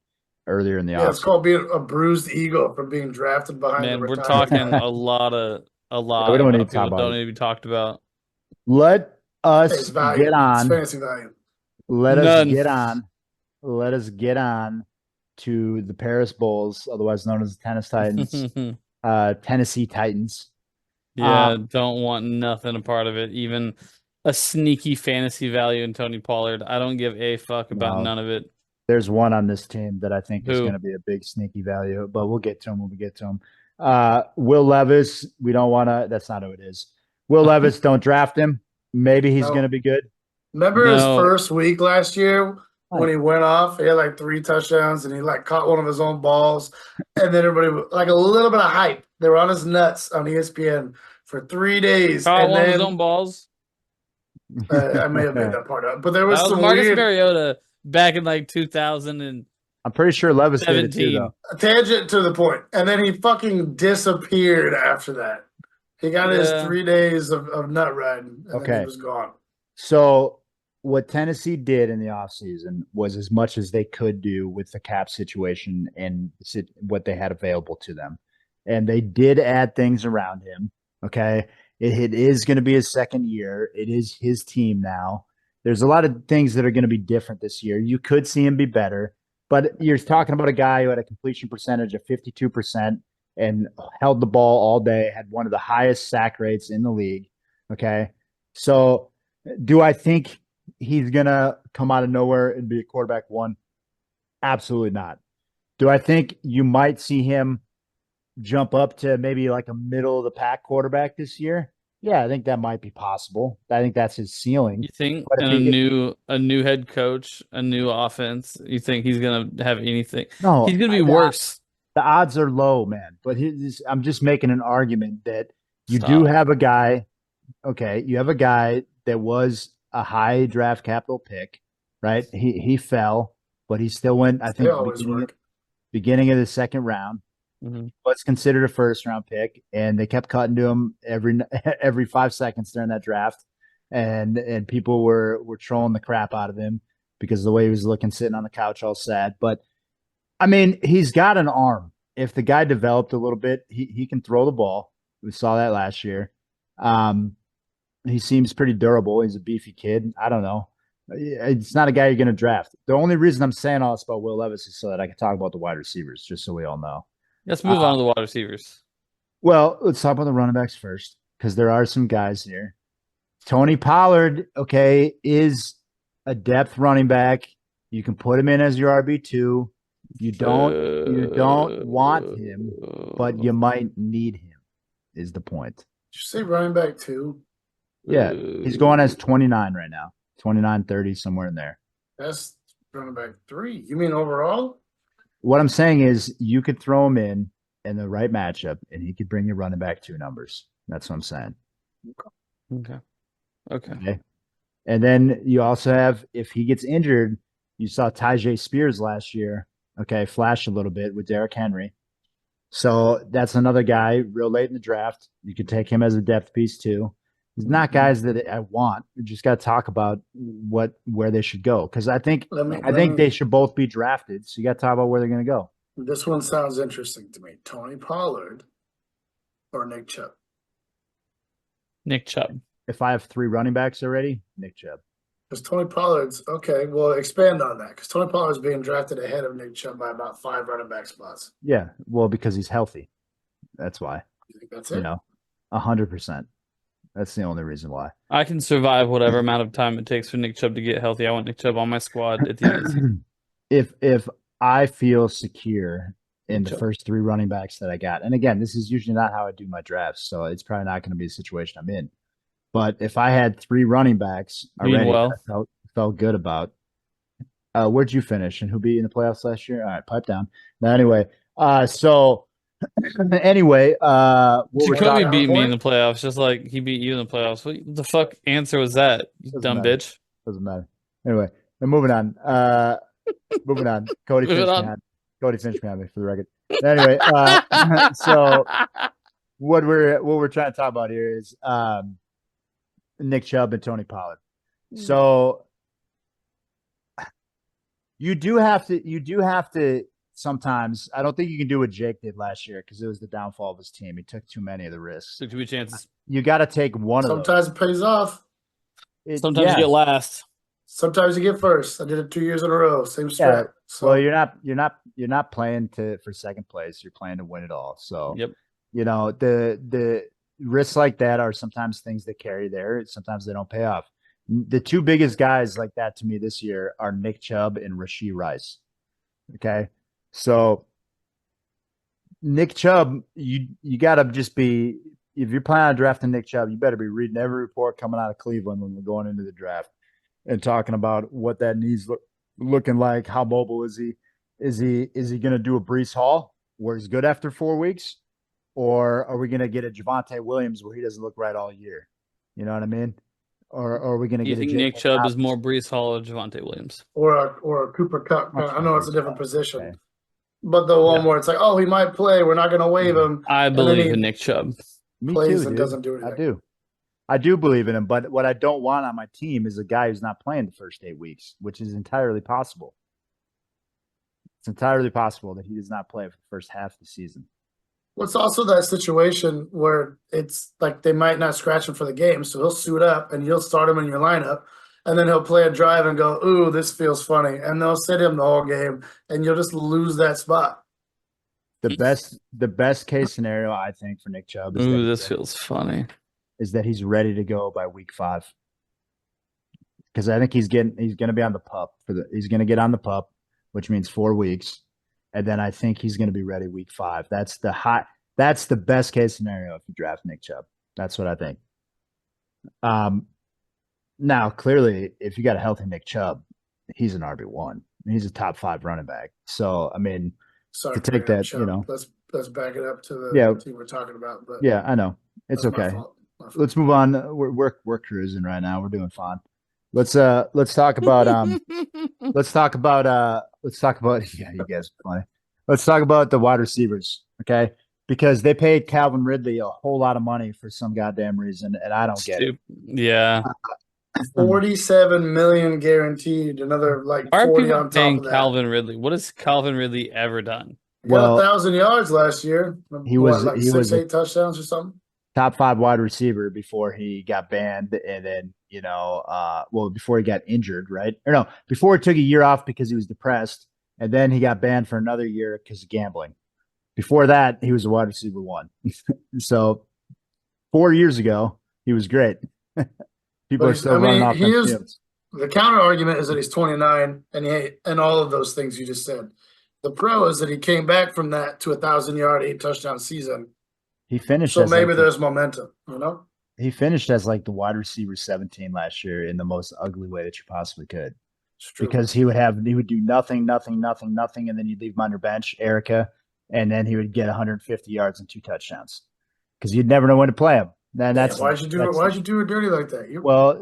earlier in the Yeah, it's offseason. called being a bruised ego from being drafted behind. Man, the we're retired talking guy. a lot. We don't need to People talk about don't it. need to be talked about. Hey, Let us it's value. get It's on. fantasy value. Let us None. get on. Let us get on to the Paris Bulls, otherwise known as the Tennis Titans, Tennessee Titans. Yeah, don't want nothing a part of it. Even a sneaky fantasy value in Tony Pollard. I don't give a fuck about No. none of it. There's one on this team that I think is Who? going to be a big sneaky value, but we'll get to him when we get to him. Will Levis, we don't want to. That's not who it is. Will Levis, don't draft him. Maybe he's No. going to be good. Remember his No. first week last year when he went off? He had like 3 touchdowns and he like caught one of his own balls. And then everybody, like a little bit of hype. They were on his nuts on ESPN for 3 days. Caught and one of then his own balls. I may have made that part up, but there was That was some Marcus weird Mariota back in like 2017. I'm pretty sure Levis did it too, though. tangent to the point. And then he fucking disappeared after that. He got his Yeah. 3 days of nut riding, and then Okay. he was gone. So what Tennessee did in the offseason was as much as they could do with the cap situation and what they had available to them. And they did add things around him. Okay. It is going to be his second year. It is his team now. There's a lot of things that are going to be different this year. You could see him be better, but you're talking about a guy who had a completion percentage of 52% and held the ball all day, had one of the highest sack rates in the league. Okay. So do I think he's going to come out of nowhere and be a quarterback one? Absolutely not. Do I think you might see him jump up to maybe like a middle of the pack quarterback this year? Yeah, I think that might be possible. I think that's his ceiling. You think But if and a new head coach, a new offense, you think he's gonna have anything? No, He's gonna be worse. The odds are low, man. But I'm just making an argument that you Stop. do have a guy. Okay, you have a guy that was a high draft capital pick, right? He fell, but he still went. I They think always work. beginning of the second round. Mhm. Was considered a first round pick, and they kept cutting to him every 5 seconds during that draft, and people were trolling the crap out of him because of the way he was looking, sitting on the couch all sad. But I mean, he's got an arm. If the guy developed a little bit, he can throw the ball. We saw that last year. He seems pretty durable. He's a beefy kid. I don't know. It's not a guy you're going to draft. The only reason I'm saying all this about Will Levis is so that I can talk about the wide receivers, just so we all know. Let's move on to the wide receivers. Well, let's talk about the running backs first, because there are some guys here. Tony Pollard, okay, is a depth running back. You can put him in as your RB2. You don't want him, but you might need him, is the point. Did you say running back 2? Yeah, he's going as 29 right now. 29, 30, somewhere in there. That's running back 3. You mean overall? What I'm saying is you could throw him in the right matchup, and he could bring you running back 2 numbers. That's what I'm saying. Okay. And then you also have, if he gets injured, you saw Tyjae Spears last year, okay, flash a little bit with Derrick Henry. So that's another guy real late in the draft. You could take him as a depth piece too. He's not guys that I want. We just got to talk about where they should go, because I think they should both be drafted. So you got to talk about where they're going to go. This one sounds interesting to me. Tony Pollard or Nick Chubb? Nick Chubb. If I have 3 running backs already, Nick Chubb. Because Tony Pollard's okay. Well, expand on that. Because Tony Pollard's being drafted ahead of Nick Chubb by about 5 running back spots. Yeah, well, because he's healthy. That's why. You think that's it? 100%. That's the only reason why. I can survive whatever amount of time it takes for Nick Chubb to get healthy. I want Nick Chubb on my squad at the end of the season. If I feel secure in the Chubb. first 3 running backs that I got, and again, this is usually not how I do my drafts, so it's probably not going to be a situation I'm in. But if I had 3 running backs already Meanwhile. that I felt good about, where'd you finish and who beat you in the playoffs last year? All right, pipe down. Now, anyway, what we're Jacoby talking beat me point? in the playoffs, just like he beat you in the playoffs. What the fuck answer was that, you Doesn't dumb matter. bitch? Doesn't matter. Anyway, and moving on. Moving on. Cody Moving finished on. behind. Cody finished behind me for the record. Anyway, so what we're trying to talk about here is Nick Chubb and Tony Pollard. So you do have to sometimes. I don't think you can do what Jake did last year because it was the downfall of his team. He took too many of the risks. Took too many chances. You got to take one of those. Sometimes it pays off. Sometimes you get last. Sometimes you get first. I did it 2 years in a row. Same strat. So Well, you're not playing for second place. You're playing to win it all. So Yep. the risks like that are sometimes things that carry there. Sometimes they don't pay off. The 2 biggest guys like that to me this year are Nick Chubb and Rashee Rice. Okay, so Nick Chubb, you got to just be, if you're planning on drafting Nick Chubb, you better be reading every report coming out of Cleveland when we're going into the draft and talking about what that knee's looking like. How mobile is he? Is he going to do a Breece Hall where he's good after 4 weeks? Or are we going to get a Javonte Williams where he doesn't look right all year? You know what I mean? Or are we going to You get think a Nick Chubb is more Breece Hall or Javonte Williams? or a Cooper Cup. I know it's a different position, Okay. but the one where it's like, oh, he might play. We're not going to waive him. I believe in Nick Chubb. Me plays too, and dude. doesn't do anything. I do. I do believe in him, but what I don't want on my team is a guy who's not playing the first 8 weeks, which is entirely possible. It's entirely possible that he does not play for the first half of the season. What's also that situation where it's like they might not scratch him for the game, so he'll suit up and you'll start him in your lineup, and then he'll play a drive and go, ooh, this feels funny, and they'll sit him the whole game, and you'll just lose that spot. The best case scenario, I think, for Nick Chubb is Ooh, this feels funny. Is that he's ready to go by week 5. Because I think he's going to be on the pup he's going to get on the pup, which means 4 weeks. And then I think he's going to be ready week 5. That's the best case scenario if you draft Nick Chubb. That's what I think. Now clearly if you got a healthy Nick Chubb, he's an RB1. He's a top 5 running back. So, I mean, Sorry to take that, Chubb. Let's back it up to the team we're talking about. But yeah, I know. It's that's okay. my fault. Let's move on. We're cruising right now. We're doing fine. Let's talk about let's talk about yeah, you guys are funny. Let's talk about the wide receivers, okay? Because they paid Calvin Ridley a whole lot of money for some goddamn reason, and I don't get it. Yeah. 47 million guaranteed, another like Why are 40 people on top paying of that. Calvin Ridley? What has Calvin Ridley ever done? He got 1,000 yards last year. He was 8 touchdowns or something. Top 5 wide receiver before he got banned, and then before he got injured, right? Or no, before he took a year off because he was depressed, and then he got banned for another year because of gambling. Before that, he was a wide receiver 1. So 4 years ago, he was great. People are still running off them fields. The counter argument is that he's 29 and all of those things you just said. The pro is that he came back from that to 1,000-yard, 8 touchdown season. He finished. So maybe there's momentum, you know? He finished as like the wide receiver 17 last year in the most ugly way that you possibly could. Because he would do nothing, and then you'd leave him on your bench, Erica, and then he would get 150 yards and 2 touchdowns. Because you'd never know when to play him. Why'd you do it dirty like that?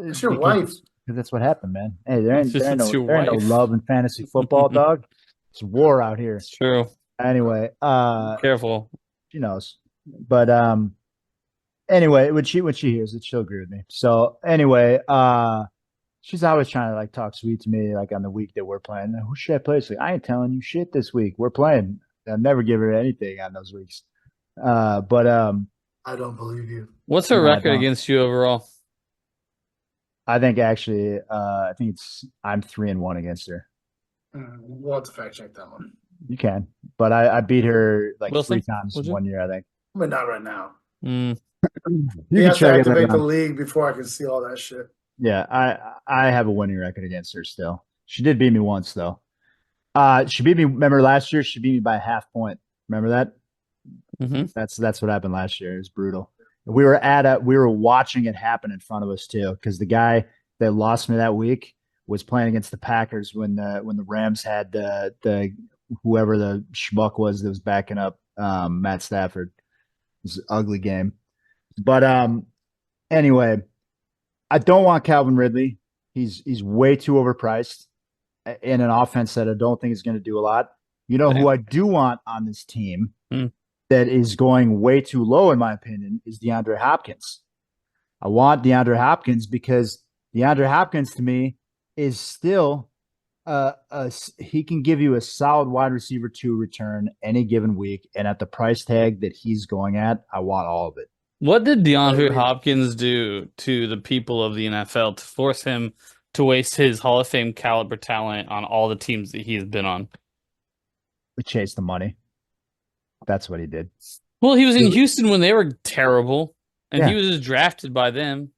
It's your wife. Because that's what happened, man. Hey, there ain't no love in fantasy football, dog. It's war out here. It's true. Anyway, careful. She knows. But anyway, when she hears it, she'll agree with me. So anyway, she's always trying to like talk sweet to me, like on the week that we're playing. Who should I play this week? I ain't telling you shit this week. We're playing. I'll never give her anything on those weeks. But I don't believe you. What's her record against you overall? I think actually, I'm 3-1 against her. We'll have to fact check that one. You can, but I beat her like Wilson? 3 times in 1 year, I think. But not right now. You He can has to check it activate the out. league before I can see all that shit. Yeah, I have a winning record against her still. She did beat me once though. She beat me. Remember last year? She beat me by a half point. Remember that? Hmm. That's what happened last year. It was brutal. We were watching it happen in front of us too, because the guy that lost me that week was playing against the Packers when the Rams had the whoever the schmuck was that was backing up Matt Stafford. It was an ugly game. But anyway, I don't want Calvin Ridley. He's way too overpriced in an offense that I don't think is going to do a lot. You know who I do want on this team Hmm. that is going way too low, in my opinion, is DeAndre Hopkins. I want DeAndre Hopkins because DeAndre Hopkins to me is still he can give you a solid wide receiver two return any given week, and at the price tag that he's going at, I want all of it. What did DeAndre agree. Hopkins do to the people of the NFL to force him to waste his Hall of Fame caliber talent on all the teams that he's been on? We chase the money. That's what he did. Well, he was in Houston when they were terrible, and Yeah. he was just drafted by them.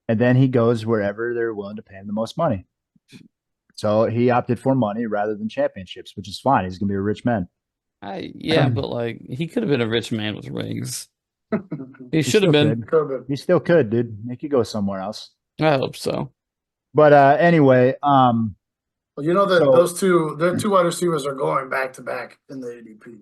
And then he goes wherever they're willing to pay him the most money. So he opted for money rather than championships, which is fine. He's going to be a rich man. Yeah, but like he could have been a rich man with rings. He He should have still been. could. Could have been. He still could, dude. He could go somewhere else. I hope so. But anyway, Well, you know that So- their two wide receivers are going back to back in the ADP.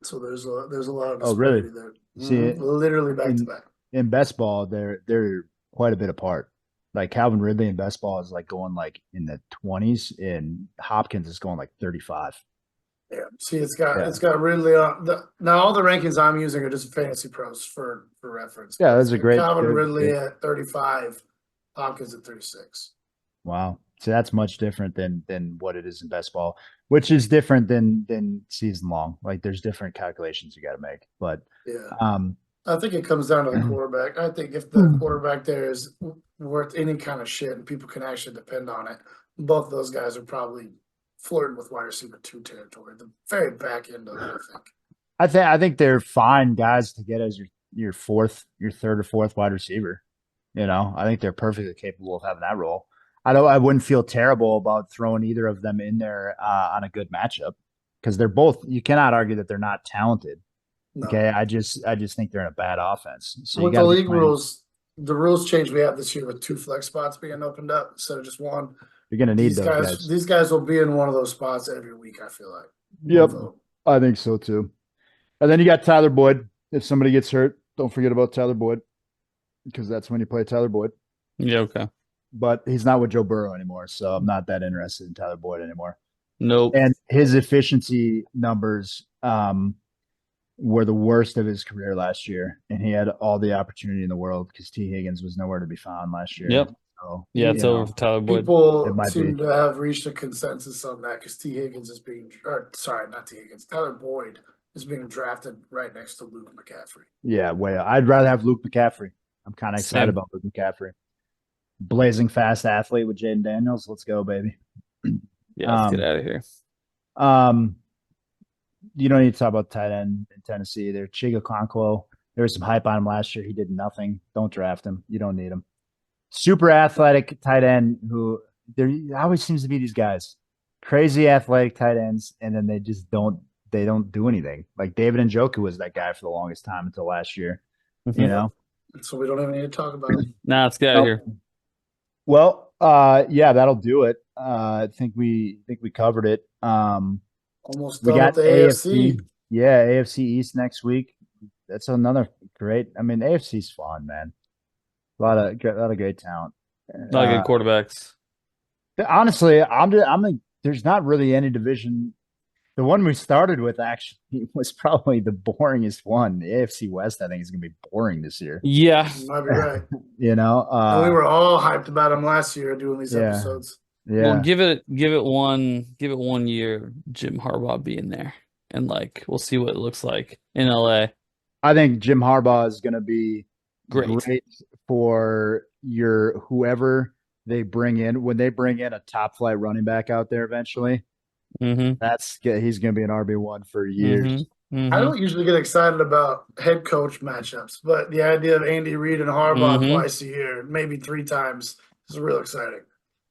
So there's a lot of Oh, really? disparity there. See, Literally back to back. in best ball, they're quite a bit apart. Like Calvin Ridley in best ball is like going like in the 20s, and Hopkins is going like 35. Yeah. See, it's got really now all the rankings I'm using are just Fantasy Pros for reference. Yeah, that's a great. Calvin good- Ridley good- at 35, Hopkins at 36. Wow. So that's much different than what it is in best ball, which is different than season long. Like there's different calculations you got to make. But Yeah. I think it comes down to the quarterback. I think if the quarterback there is worth any kind of shit and people can actually depend on it, both of those guys are probably flirting with wide receiver two territory, the very back end of it, I think. I think they're fine guys to get as your third or fourth wide receiver. You know, I think they're perfectly capable of having that role. I wouldn't feel terrible about throwing either of them in there on a good matchup, because they're both. You cannot argue that they're not talented. No. Okay, I just think they're in a bad offense. So you With got the league rules, the rules change we have this year with 2 flex spots being opened up instead of just one. You're going to need those guys. These guys will be in one of those spots every week, I feel like. Yep, I think so too. And then you got Tyler Boyd. If somebody gets hurt, don't forget about Tyler Boyd, because that's when you play Tyler Boyd. Yeah, okay. But he's not with Joe Burrow anymore, so I'm not that interested in Tyler Boyd anymore. Nope. And his efficiency numbers were the worst of his career last year, and he had all the opportunity in the world because T. Higgins was nowhere to be found last year. Yep. So, Yeah, it's over for Tyler Boyd. People seem to have reached a consensus on that because T. Higgins is not T. Higgins. Tyler Boyd is being drafted right next to Luke McCaffrey. Yeah, I'd rather have Luke McCaffrey. I'm kind of excited about Luke McCaffrey. Blazing fast athlete with Jaden Daniels. Let's go, baby. Yeah, let's get out of here. You don't need to talk about tight end in Tennessee. They're Chiga Conquo. There was some hype on him last year. He did nothing. Don't draft him. You don't need him. Super athletic tight end who there always seems to be these guys, crazy athletic tight ends, and then they just don't do anything. Like David Njoku was that guy for the longest time until last year. You know, so we don't even need to talk about it. Nah, let's get out of here. Well, yeah, that'll do it. I think we covered it. Almost we done got with the AFC. Yeah, AFC East next week. That's another great. I mean, AFC's fun, man. A lot of great talent. A lot of good quarterbacks. Honestly, there's not really any division. The one we started with actually was probably the boringest one. The AFC West, I think, is going to be boring this year. Yeah, You might be right. You know, And we were all hyped about him last year doing these episodes. Yeah. Well, give it one year, Jim Harbaugh being there, and like we'll see what it looks like in LA. I think Jim Harbaugh is going to be Great for your whoever they bring in when they bring in a top flight running back out there eventually. Mm-hmm. He's going to be an RB1 for years. I don't usually get excited about head coach matchups, but the idea of Andy Reid and Harbaugh Mhm. twice a year, maybe 3 times, is real exciting.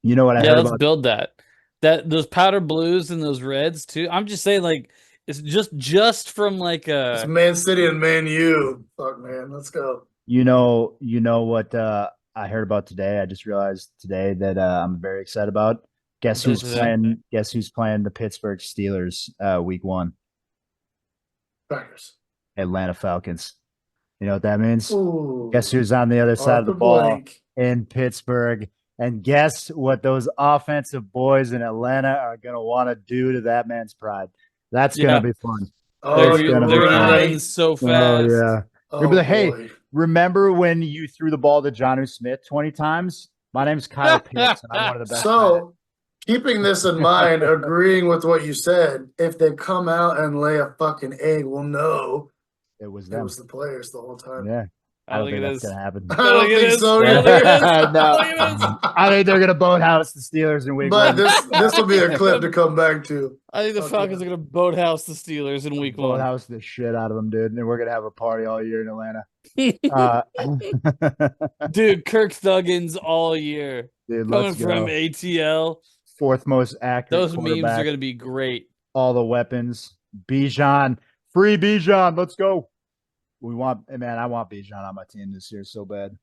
You know what I Yeah, heard let's about? build that. Those powder blues and those reds too. I'm just saying, like, it's just from like It's Man City and Man U. Fuck, man, let's go. You know what I heard about today? I just realized today that I'm very excited about. Guess who's Today? playing? Guess who's playing the Pittsburgh Steelers week 1? Packers. Atlanta Falcons. You know what that means? Ooh. Guess who's on the other side of the Arthur ball Blank. in Pittsburgh? And guess what those offensive boys in Atlanta are going to want to do to that man's pride? That's going Yeah. to be fun. Oh, They're you're gonna right. run so fast. Oh, yeah. You'll be Oh, like, hey, boy. remember when you threw the ball to Jonnu Smith 20 times? My name's Kyle Pitts, and I'm one of the best. So, keeping this in mind, agreeing with what you said, if they come out and lay a fucking egg, we'll know It was it them. was the players the whole time. Yeah. I don't think it that's is. going to happen. I don't Look at think this. so Look either. at this. No. Look at this. I think they're going to boathouse the Steelers in week But 1. this will be a clip to come back to. I think the Fuck Falcons yeah. are gonna boathouse the Steelers in week 1. Boathouse the shit out of them, dude. And we're going to have a party all year in Atlanta. Dude, Kirk Thuggins all year. Dude, Coming let's from go. ATL. 4th most accurate Those memes quarterback. are gonna be great. All the weapons. Bijan. Free Bijan. Let's go. Man, I want Bijan on my team this year so bad.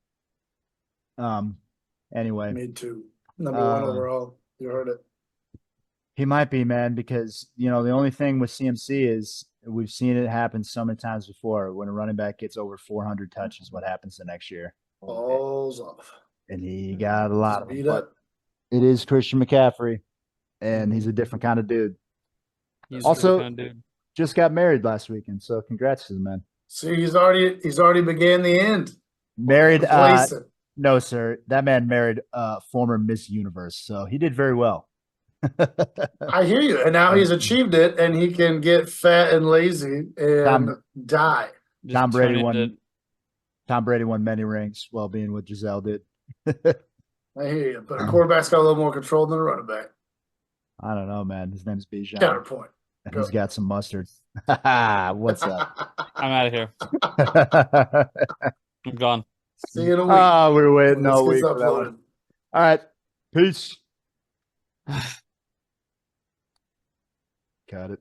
Anyway. Me too. Number 1 overall. You heard it. He might be, man, because the only thing with CMC is we've seen it happen so many times before. When a running back gets over 400 touches, what happens the next year? Balls off. And he got a lot of them. Beat But up. it is Christian McCaffrey, and he's a different kind of dude. He's Also, a kind of dude. just got married last weekend, so congrats to the man. See, he's already began the end. Married? Complacent. No, sir. That man married former Miss Universe, so he did very well. I hear you. And now he's achieved it, and he can get fat and lazy and die. Just Tom Brady turn won. into- Tom Brady won many rings while being what Giselle did. I hear you. But a quarterback's got a little more control than a running back. I don't know, man. His name's Bijan. Counterpoint. And he's got some mustard. What's up? I'm out of here. I'm gone. See you in a week. Oh, we're waiting when all this week gets for that one. uploaded. All right. Peace. Got it.